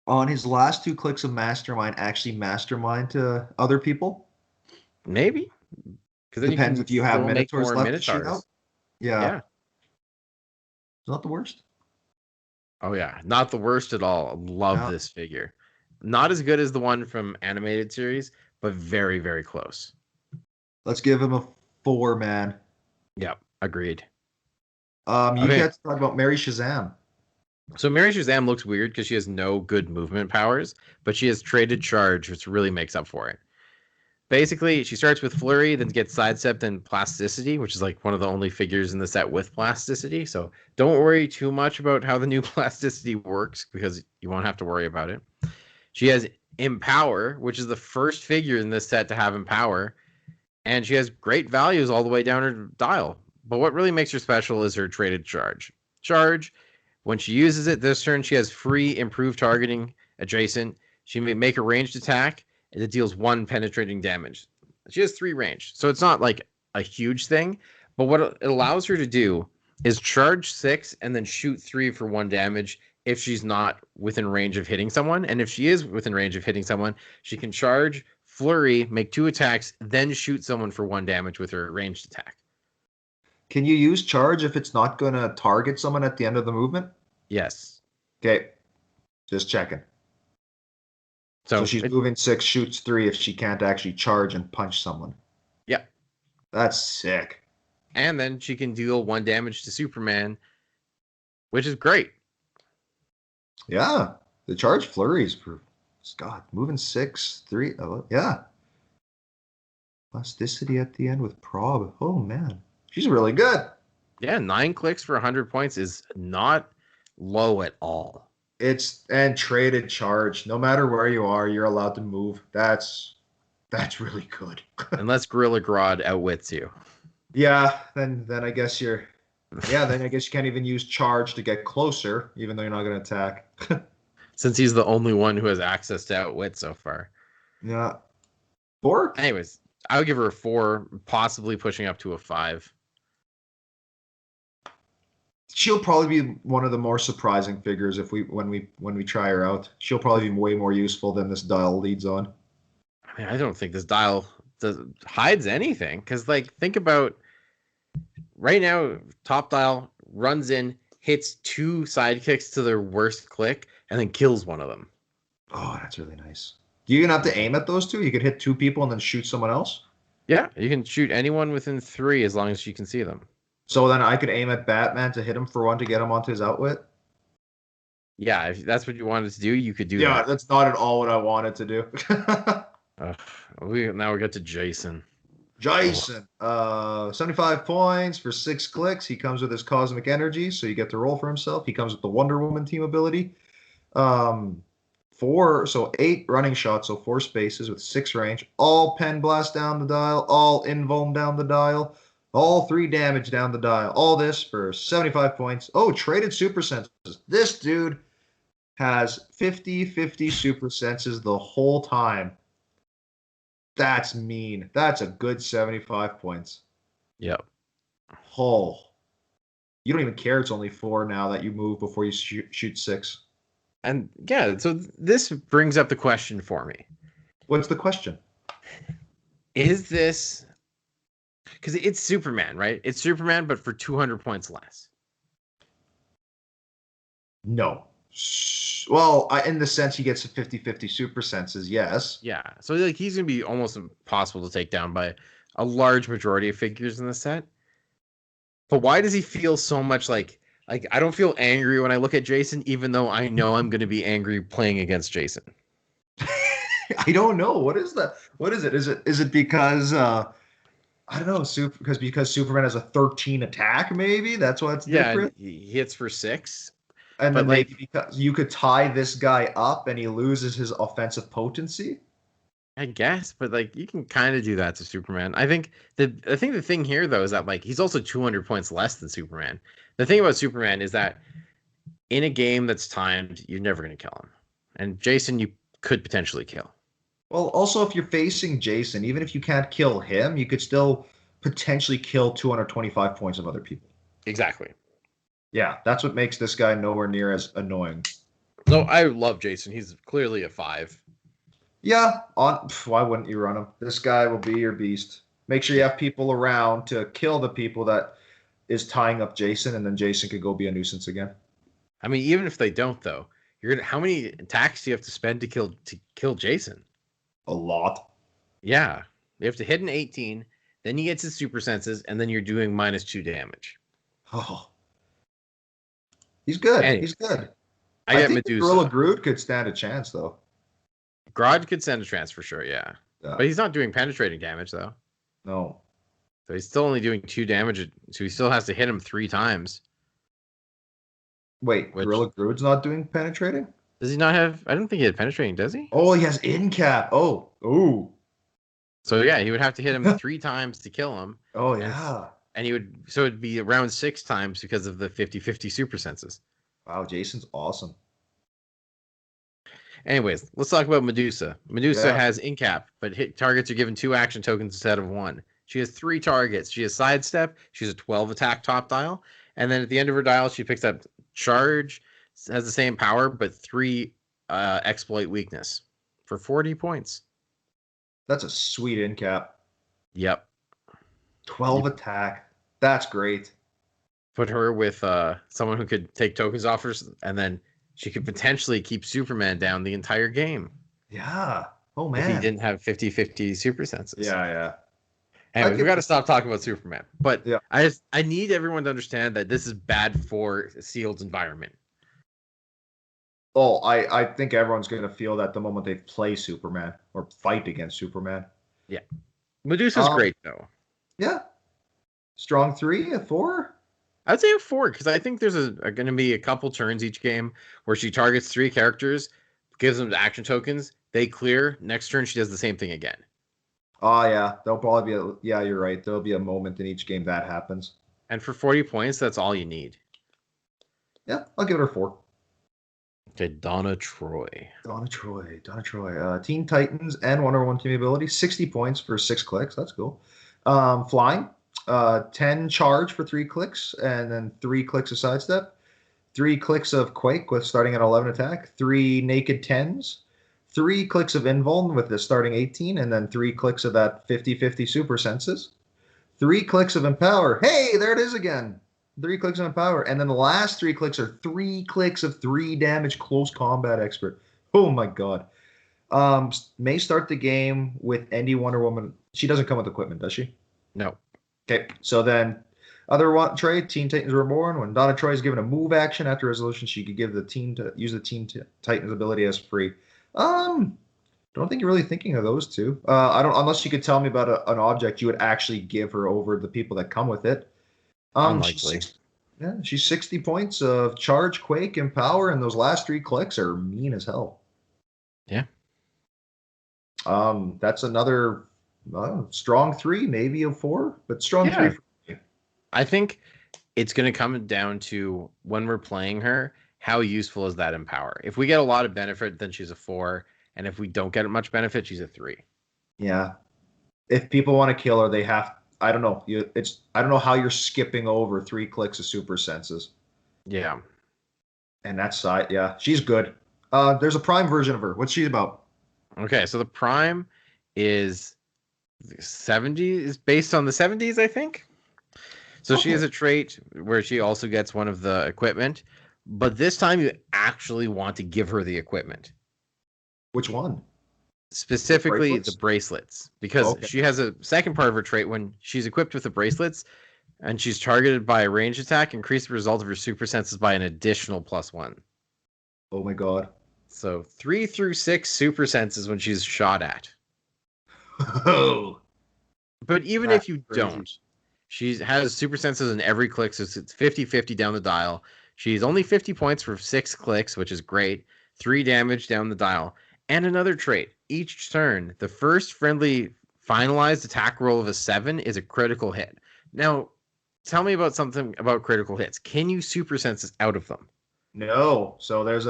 Speaker 1: on his last 2 clicks of Mastermind, actually mastermind to other people?
Speaker 2: Maybe because then you
Speaker 1: Depends
Speaker 2: can
Speaker 1: if you have
Speaker 2: still make
Speaker 1: Minotaurs
Speaker 2: more
Speaker 1: left to shoot out.
Speaker 2: minotaurs.
Speaker 1: Yeah,
Speaker 2: Yeah.
Speaker 1: it's not the worst.
Speaker 2: Oh yeah, not the worst at all. Love
Speaker 1: Yeah.
Speaker 2: this figure. Not as good as the one from animated series, but very very close.
Speaker 1: Let's give him a 4, man.
Speaker 2: Yep, agreed.
Speaker 1: You
Speaker 2: Okay,
Speaker 1: get to talk about Mary Shazam.
Speaker 2: so Mary Shazam looks weird because she has no good movement powers, but she has traded charge, which really makes up for it. Basically, she starts with flurry, then gets sidestep, and plasticity, which is like one of the only figures in the set with plasticity. So don't worry too much about how the new plasticity works because you won't have to worry about it. She has empower, which is the first figure in this set to have empower, and she has great values all the way down her dial. But what really makes her special is her traded charge. Charge, when she uses it this turn, she has free improved targeting adjacent. She may make a ranged attack, and it deals 1 penetrating damage. She has 3 range, so it's not like a huge thing. But what it allows her to do is charge 6 and then shoot 3 for 1 damage if she's not within range of hitting someone. And if she is within range of hitting someone, she can charge, flurry, make 2 attacks, then shoot someone for 1 damage with her ranged attack.
Speaker 1: Can you use charge if it's not going to target someone at the end of the movement?
Speaker 2: Yes.
Speaker 1: Okay, just checking. So she's moving 6, shoots 3 if she can't actually charge and punch someone.
Speaker 2: Yeah.
Speaker 1: That's sick.
Speaker 2: And then she can deal 1 damage to Superman, which is great.
Speaker 1: Yeah, the charge flurries for Scott moving 6, 3. Oh, yeah, plasticity at the end with prob. Oh man, she's really good.
Speaker 2: Yeah, 9 clicks for 100 points is not low at all.
Speaker 1: It's and traded charge. No matter where you are, you're allowed to move. That's really good.
Speaker 2: Unless Gorilla Grodd outwits you.
Speaker 1: Yeah, then I guess you're. Yeah, then I guess you can't even use charge to get closer, even though you're not going to attack.
Speaker 2: Since he's the only one who has access to outwit so far.
Speaker 1: Yeah. 4?
Speaker 2: Anyways, I would give her a 4, possibly pushing up to a 5.
Speaker 1: She'll probably be one of the more surprising figures when we try her out. She'll probably be way more useful than this dial leads on.
Speaker 2: I mean, I don't think this dial hides anything because, like, think about right now. Top dial runs in, hits 2 sidekicks to their worst click, and then kills one of them.
Speaker 1: Oh, that's really nice. Do you even have to aim at those 2? You could hit 2 people and then shoot someone else?
Speaker 2: Yeah, you can shoot anyone within 3 as long as you can see them.
Speaker 1: So then I could aim at Batman to hit him for one to get him onto his outwit.
Speaker 2: Yeah, if that's what you wanted to do, you could do
Speaker 1: Yeah,
Speaker 2: that.
Speaker 1: that's not at all what I wanted to do.
Speaker 2: Ugh, now we get to Jason. Oh,
Speaker 1: Jason, 75 points for 6 clicks. He comes with his cosmic energy, so you get to roll for himself. He comes with the Wonder Woman team ability. Um, so 8 running shots, so 4 spaces with 6 range. All pen blast down the dial, all invuln down the dial, all 3 damage down the dial. All this for 75 points. Oh, traded super senses. This dude has 50/50 super senses the whole time. That's mean. That's a good 75 points.
Speaker 2: yep.
Speaker 1: Oh, you don't even care. It's only 4 now that you move before you shoot 6.
Speaker 2: And yeah, so this brings up the question for me.
Speaker 1: What's the question?
Speaker 2: Is this because it's Superman, right? It's Superman, but for 200 points less.
Speaker 1: No. Well, in the sense he gets a 50/50 super senses, yes.
Speaker 2: Yeah. So like he's gonna be almost impossible to take down by a large majority of figures in the set. But why does he feel so much like I don't feel angry when I look at Jason, even though I know I'm gonna be angry playing against Jason?
Speaker 1: I don't know. What is that? What is it? Is it because I don't know, because Superman has a 13 attack, maybe? That's why it's
Speaker 2: Yeah, and
Speaker 1: different.
Speaker 2: he hits for 6.
Speaker 1: And
Speaker 2: But
Speaker 1: then maybe
Speaker 2: like
Speaker 1: because you could tie this guy up and he loses his offensive potency.
Speaker 2: I guess, but like you can kind of do that to Superman. I think the thing here though is that like he's also 200 points less than Superman. The thing about Superman is that in a game that's timed, you're never going to kill him. And Jason you could potentially kill.
Speaker 1: Well, also if you're facing Jason, even if you can't kill him, you could still potentially kill 225 points of other people.
Speaker 2: Exactly.
Speaker 1: Yeah, that's what makes this guy nowhere near as annoying.
Speaker 2: So I love Jason. He's clearly a 5.
Speaker 1: Yeah, why wouldn't you run him? This guy will be your beast. Make sure you
Speaker 2: Yeah.
Speaker 1: have people around to kill the people that is tying up Jason, and then Jason could go be a nuisance again.
Speaker 2: I mean, even if they don't though, you're gonna how many attacks do you have to spend to kill Jason?
Speaker 1: A lot.
Speaker 2: Yeah. You have to hit an 18, then he gets his super senses, and then you're doing -2 damage.
Speaker 1: Oh, he's good.
Speaker 2: Anyways,
Speaker 1: He's good.
Speaker 2: I
Speaker 1: I
Speaker 2: get
Speaker 1: think the Gorilla
Speaker 2: Medusa.
Speaker 1: Groot could stand a chance, though.
Speaker 2: Grodd could send a trance for sure, yeah.
Speaker 1: Yeah.
Speaker 2: But he's not doing penetrating damage though.
Speaker 1: No.
Speaker 2: So he's still only doing 2 damage. So he still has to hit him 3 times.
Speaker 1: Wait,
Speaker 2: Which
Speaker 1: Gorilla Groot's not doing penetrating?
Speaker 2: does he not have? I don't think he had penetrating, does he?
Speaker 1: Oh, he has in cap. Oh, ooh.
Speaker 2: So yeah, he would have to hit him 3 times to kill him.
Speaker 1: Oh,
Speaker 2: And
Speaker 1: yeah.
Speaker 2: and he would so it'd be around 6 times because of the 50/50 super senses.
Speaker 1: Wow, Jason's awesome.
Speaker 2: Anyways, let's talk about Medusa. Medusa
Speaker 1: Yeah.
Speaker 2: has incap, but hit targets are given 2 action tokens instead of 1. She has 3 targets. She has sidestep. She has a 12 attack top dial, and then at the end of her dial, she picks up charge. Has the same power, but 3 exploit weakness for 40 points.
Speaker 1: That's a sweet in cap.
Speaker 2: Yep.
Speaker 1: 12
Speaker 2: You
Speaker 1: attack. That's great.
Speaker 2: put her with someone who could take tokens off her, and then she could potentially keep Superman down the entire game
Speaker 1: Yeah. Oh,
Speaker 2: if he
Speaker 1: man.
Speaker 2: didn't have 50/50 super senses.
Speaker 1: Yeah, yeah. I
Speaker 2: Anyways, we
Speaker 1: give
Speaker 2: got to stop talking about Superman. But
Speaker 1: Yeah.
Speaker 2: I need everyone to understand that this is bad for Sealed's environment.
Speaker 1: Oh, I think everyone's going to feel that the moment they play Superman or fight against Superman.
Speaker 2: Yeah. Medusa's
Speaker 1: Um,
Speaker 2: great though.
Speaker 1: yeah. Strong 3, a 4?
Speaker 2: I'd say a 4 because I think there's going to be a couple turns each game where she targets 3 characters, gives them the action tokens, they clear. Next turn she does the same thing again.
Speaker 1: Oh, yeah. There'll probably be yeah, you're right. There'll be a moment in each game that happens.
Speaker 2: And for 40 points, that's all you need.
Speaker 1: Yeah, I'll give it a 4.
Speaker 2: Okay, Donna Troy.
Speaker 1: Donna Troy. Donna Troy. Teen Titans and Wonder Woman team ability. 60 points for 6 clicks. That's cool. Flying. 10 charge for 3 clicks, and then 3 clicks of sidestep. 3 clicks of Quake with starting at 11 attack. 3 naked 10s. 3 clicks of Invuln with the starting 18, and then 3 clicks of that 50/50 super senses. 3 clicks of Empower. Hey, there it is again. 3 clicks of Empower. And then the last 3 clicks are 3 clicks of 3 damage close combat expert. Oh my god. May start the game with Andy Wonder Woman. She doesn't come with equipment, does she?
Speaker 2: No.
Speaker 1: Okay, so then Other one trait, Teen Titans Reborn. When Donna Troy is given a move action after resolution, she could give the team to use the Titans ability as free. Don't think you're really thinking of those two. I don't, unless you could tell me about an object you would actually give her over the people that come with it. She's
Speaker 2: Unlikely.
Speaker 1: six, yeah, she's 60 points of charge, quake, and power, and those last 3 clicks are mean as hell.
Speaker 2: Yeah.
Speaker 1: That's another strong 3, maybe a 4, but strong
Speaker 2: Yeah.
Speaker 1: 3 for me.
Speaker 2: I think it's going to come down to when we're playing her, how useful is that in power? If we get a lot of benefit, then she's a 4. And if we don't get much benefit, she's a 3.
Speaker 1: Yeah. If people want to kill her, they have. I don't know. I don't know how you're skipping over 3 clicks of super senses.
Speaker 2: Yeah.
Speaker 1: And that side, yeah, she's good. There's a prime version of her. What's she about?
Speaker 2: Okay, so the prime is 70s, based on the 70s, I think. So she has a trait where she also gets one of the equipment, but this time you actually want to give her the equipment.
Speaker 1: Which one?
Speaker 2: Specifically the bracelets, because she has a second part of her trait when she's equipped with the bracelets and she's targeted by a range attack, increase the result of her super senses by an additional +1.
Speaker 1: Oh my god.
Speaker 2: So 3 through 6 super senses when she's shot at.
Speaker 1: Oh.
Speaker 2: But even if you don't, she has super senses in every click, so it's 50-50 down the dial. She's only 50 points for 6 clicks, which is great. 3 damage down the dial. And another trait, each turn, the first friendly finalized attack roll of a 7 is a critical hit. Now, tell me about something about critical hits. Can you super senses out of them?
Speaker 1: No. So there's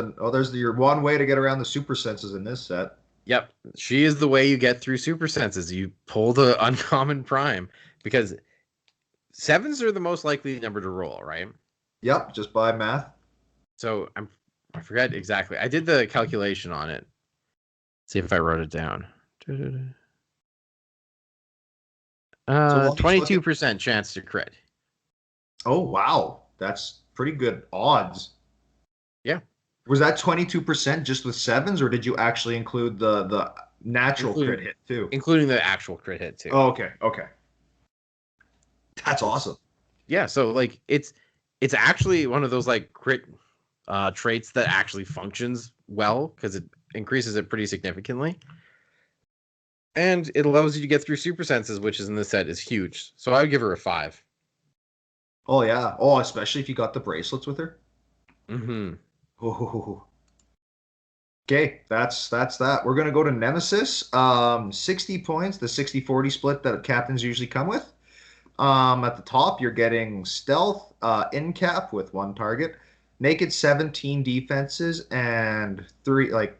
Speaker 1: your one way to get around the super senses in this set.
Speaker 2: Yep. She is the way you get through super senses. You pull the uncommon prime, because 7s are the most likely number to roll, right?
Speaker 1: Yep, just by math.
Speaker 2: So I forget exactly. I did the calculation on it. See if I wrote it down. 22% chance to crit.
Speaker 1: Oh wow, that's pretty good odds.
Speaker 2: Yeah.
Speaker 1: Was that 22% just with 7s, or did you actually include the natural crit hit too?
Speaker 2: Including the actual crit hit too.
Speaker 1: Oh, okay. That's awesome.
Speaker 2: Yeah, so like it's actually one of those like crit traits that actually functions well because it increases it pretty significantly. And it allows you to get through super senses, which is in this set is huge. So I would give her a 5.
Speaker 1: Oh yeah. Oh, especially if you got the bracelets with her.
Speaker 2: Mm-hmm.
Speaker 1: Oh. Okay, that's that. We're gonna go to Nemesis. 60 points, the 60-40 split that captains usually come with. At the top, you're getting stealth, in cap with 1 target, naked 17 defenses, and 4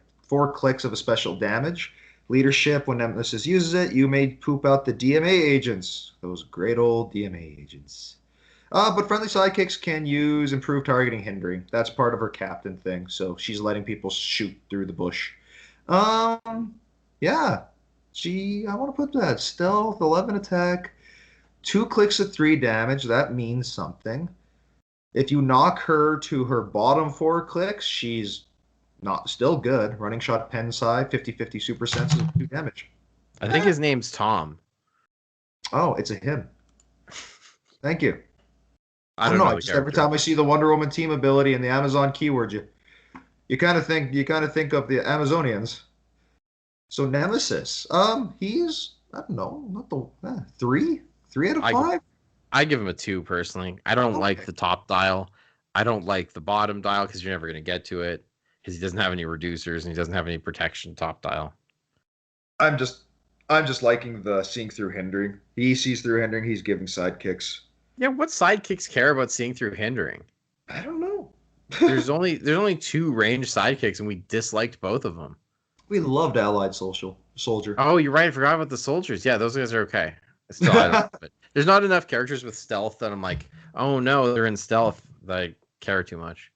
Speaker 1: clicks of a special damage. Leadership, when Nemesis uses it, you may poop out the DMA agents. Those great old DMA agents. But friendly sidekicks can use improved targeting hindering. That's part of her captain thing. So she's letting people shoot through the bush. Yeah. I want to put that. Stealth, 11 attack, 2 clicks of 3 damage. That means something. If you knock her to her bottom 4 clicks, she's not still good. Running shot, pen side, 50-50 super senses, 2 damage.
Speaker 2: I think his name's Tom.
Speaker 1: Oh, it's a him. Thank you.
Speaker 2: I don't know.
Speaker 1: Just every time I see the Wonder Woman team ability and the Amazon keyword, you kind of think of the Amazonians. So Nemesis, he's I don't know, not the 3 out of 5.
Speaker 2: I give him a 2 personally. I don't like the top dial. I don't like the bottom dial because you're never going to get to it because he doesn't have any reducers and he doesn't have any protection top dial.
Speaker 1: I'm just liking the seeing through hindering. He sees through hindering. He's giving sidekicks.
Speaker 2: Yeah, what sidekicks care about seeing through hindering?
Speaker 1: I don't know.
Speaker 2: there's only 2 ranged sidekicks, and we disliked both of them.
Speaker 1: We loved Allied Soldier.
Speaker 2: Oh, you're right. I forgot about the soldiers. Yeah, those guys are okay. Still, I don't but there's not enough characters with stealth that I'm like, oh no, they're in stealth that I care too much.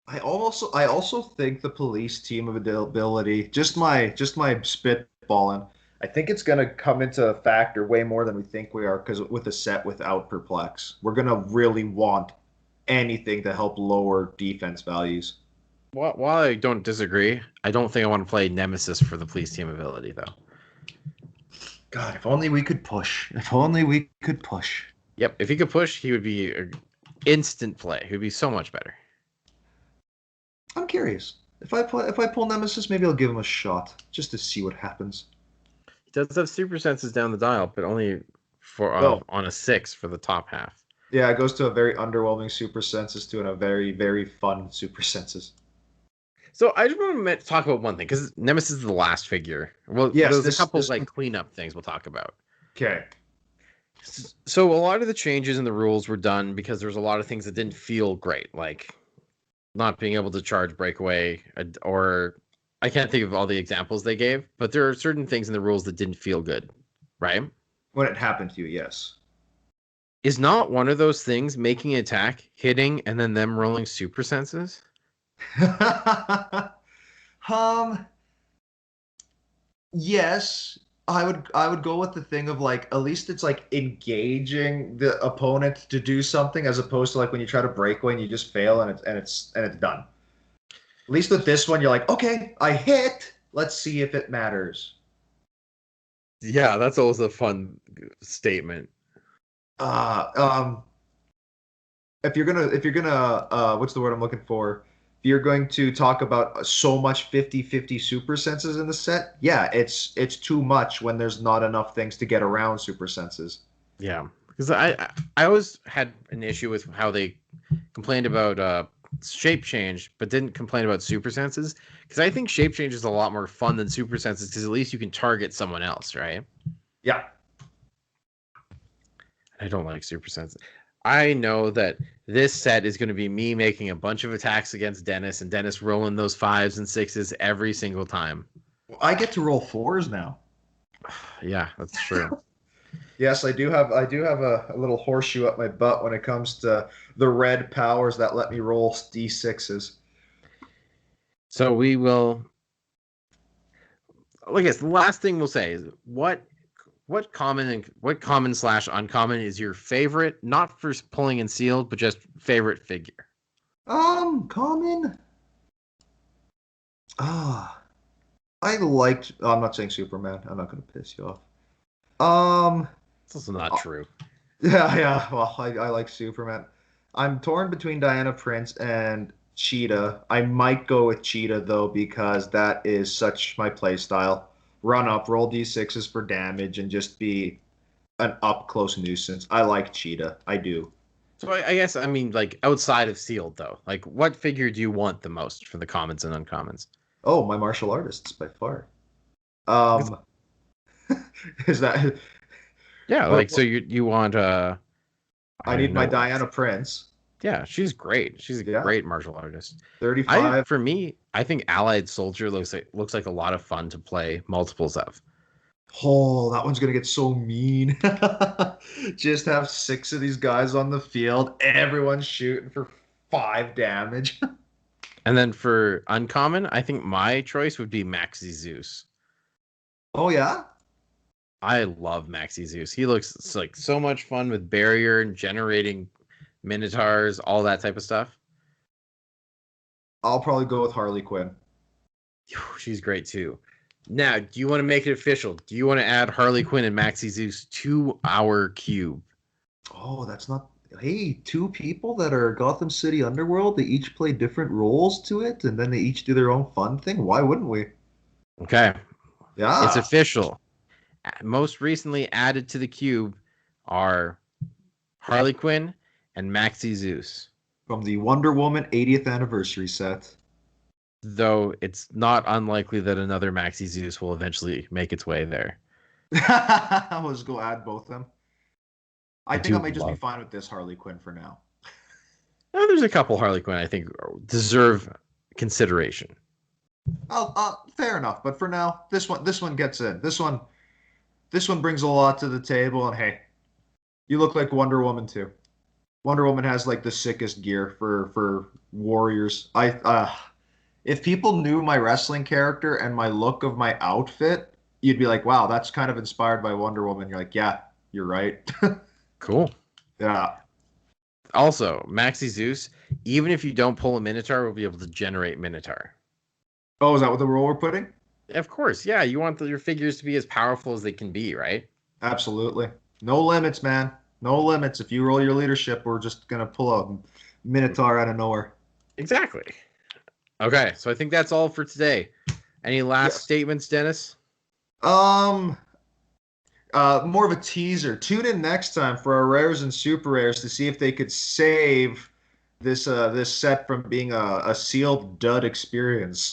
Speaker 1: I also think the police team of ability, just my spitballing, I think it's going to come into a factor way more than we think we are, because with a set without Perplex, we're going to really want anything to help lower defense values.
Speaker 2: While I don't disagree, I don't think I want to play Nemesis for the police team ability, though.
Speaker 1: God, if only we could push. If only we could push.
Speaker 2: Yep. If he could push, he would be an instant play. He would be so much better.
Speaker 1: I'm curious. If I pull Nemesis, maybe I'll give him a shot just to see what happens.
Speaker 2: He does have super senses down the dial, but only for
Speaker 1: Oh,
Speaker 2: on a 6 for the top half.
Speaker 1: yeah, it goes to a very underwhelming super senses to a very, very fun super senses.
Speaker 2: So I just want to talk about one thing because Nemesis is the last figure. Well,
Speaker 1: Yes,
Speaker 2: there's a
Speaker 1: this
Speaker 2: couple
Speaker 1: this
Speaker 2: like cleanup things we'll talk about.
Speaker 1: okay.
Speaker 2: So a lot of the changes in the rules were done because there was a lot of things that didn't feel great, like not being able to charge breakaway, or I can't think of all the examples they gave, but there are certain things in the rules that didn't feel good, right?
Speaker 1: When it happened to you, yes.
Speaker 2: Is not one of those things making an attack, hitting, and then them rolling super senses?
Speaker 1: um, yes, I would go with the thing of like at least it's like engaging the opponent to do something as opposed to like when you try to break away and you just fail and it's done. At least with this one, you're like, okay, I hit. Let's see if it matters.
Speaker 2: Yeah, that's always a fun statement.
Speaker 1: Uh, um, if you're gonna what's the word I'm looking for? If you're going to talk about so much 50-50 super senses in the set, yeah, it's too much when there's not enough things to get around super senses.
Speaker 2: Yeah, because I always had an issue with how they complained about shape change, but didn't complain about super senses. Because I think shape change is a lot more fun than super senses, because at least you can target someone else, right?
Speaker 1: Yeah.
Speaker 2: I don't like super senses. I know that this set is going to be me making a bunch of attacks against Dennis, and Dennis rolling those 5s and 6s every single time.
Speaker 1: I get to roll fours now.
Speaker 2: Yeah, that's true.
Speaker 1: Yes, I do have a little horseshoe up my butt when it comes to the red powers that let me roll d6s.
Speaker 2: So we will. I guess the last thing we'll say is what common slash uncommon is your favorite, not for pulling and sealed, but just favorite figure.
Speaker 1: Common. Ah, I liked. Oh, I'm not saying Superman. I'm not gonna piss you off. Um,
Speaker 2: It's also not
Speaker 1: uh,
Speaker 2: true.
Speaker 1: yeah, yeah. Well, I like Superman. I'm torn between Diana Prince and Cheetah. I might go with Cheetah though because that is such my play style. Run up, roll d6s for damage, and just be an up close nuisance. I like Cheetah. I do.
Speaker 2: So I guess I mean like outside of sealed though, like what figure do you want the most for the commons and uncommons?
Speaker 1: Oh, my martial artists by far.
Speaker 2: It's,
Speaker 1: Um, is that
Speaker 2: yeah,
Speaker 1: what,
Speaker 2: like so
Speaker 1: what
Speaker 2: you want I
Speaker 1: I
Speaker 2: don't
Speaker 1: need
Speaker 2: even
Speaker 1: my
Speaker 2: know.
Speaker 1: Diana Prince.
Speaker 2: Yeah, she's great. She's a
Speaker 1: Yeah,
Speaker 2: great martial artist. I
Speaker 1: 35.
Speaker 2: for me, I think Allied Soldier looks like a lot of fun to play multiples of.
Speaker 1: Oh, that one's gonna get so mean. Just have six of these guys on the field, everyone's shooting for 5 damage.
Speaker 2: And then for uncommon, I think my choice would be Maxi Zeus.
Speaker 1: Oh yeah?
Speaker 2: I love Maxi Zeus. He looks like so much fun with barrier and generating minotaurs, all that type of stuff.
Speaker 1: I'll probably go with Harley Quinn.
Speaker 2: She's great too. Now, do you want to make it official? Do you want to add Harley Quinn and Maxi Zeus to our cube?
Speaker 1: Oh, that's not. Hey, two people that are Gotham City Underworld, they each play different roles to it, and then they each do their own fun thing. Why wouldn't we?
Speaker 2: Okay, it's
Speaker 1: Yeah,
Speaker 2: official. Most recently added to the cube are Harley Quinn and Maxi Zeus.
Speaker 1: from the Wonder Woman 80th anniversary set.
Speaker 2: Though it's not unlikely that another Maxi Zeus will eventually make its way there.
Speaker 1: I'll just go add both of them. I
Speaker 2: I
Speaker 1: think I
Speaker 2: do
Speaker 1: might just be
Speaker 2: love.
Speaker 1: fine with this Harley Quinn for now.
Speaker 2: Now, there's a couple Harley Quinn I think deserve consideration.
Speaker 1: Fair enough, but for now, this one gets in. This one brings a lot to the table, and hey, you look like Wonder Woman too. Wonder Woman has like the sickest gear for warriors. If people knew my wrestling character and my look of my outfit, you'd be like, wow, that's kind of inspired by Wonder Woman. You're like, yeah, you're right.
Speaker 2: Cool.
Speaker 1: Yeah.
Speaker 2: Also, Maxi Zeus, even if you don't pull a Minotaur, will be able to generate Minotaur.
Speaker 1: Oh, is that what the role we're putting?
Speaker 2: Of course, yeah. You want your figures to be as powerful as they can be, right?
Speaker 1: Absolutely. No limits, man. No limits. If you roll your leadership, we're just gonna pull a Minotaur out of nowhere.
Speaker 2: Exactly. Okay, so I think that's all for today. Any last
Speaker 1: Yes.
Speaker 2: statements, Dennis?
Speaker 1: Um, more of a teaser. Tune in next time for our rares and super rares to see if they could save this set from being a sealed dud experience.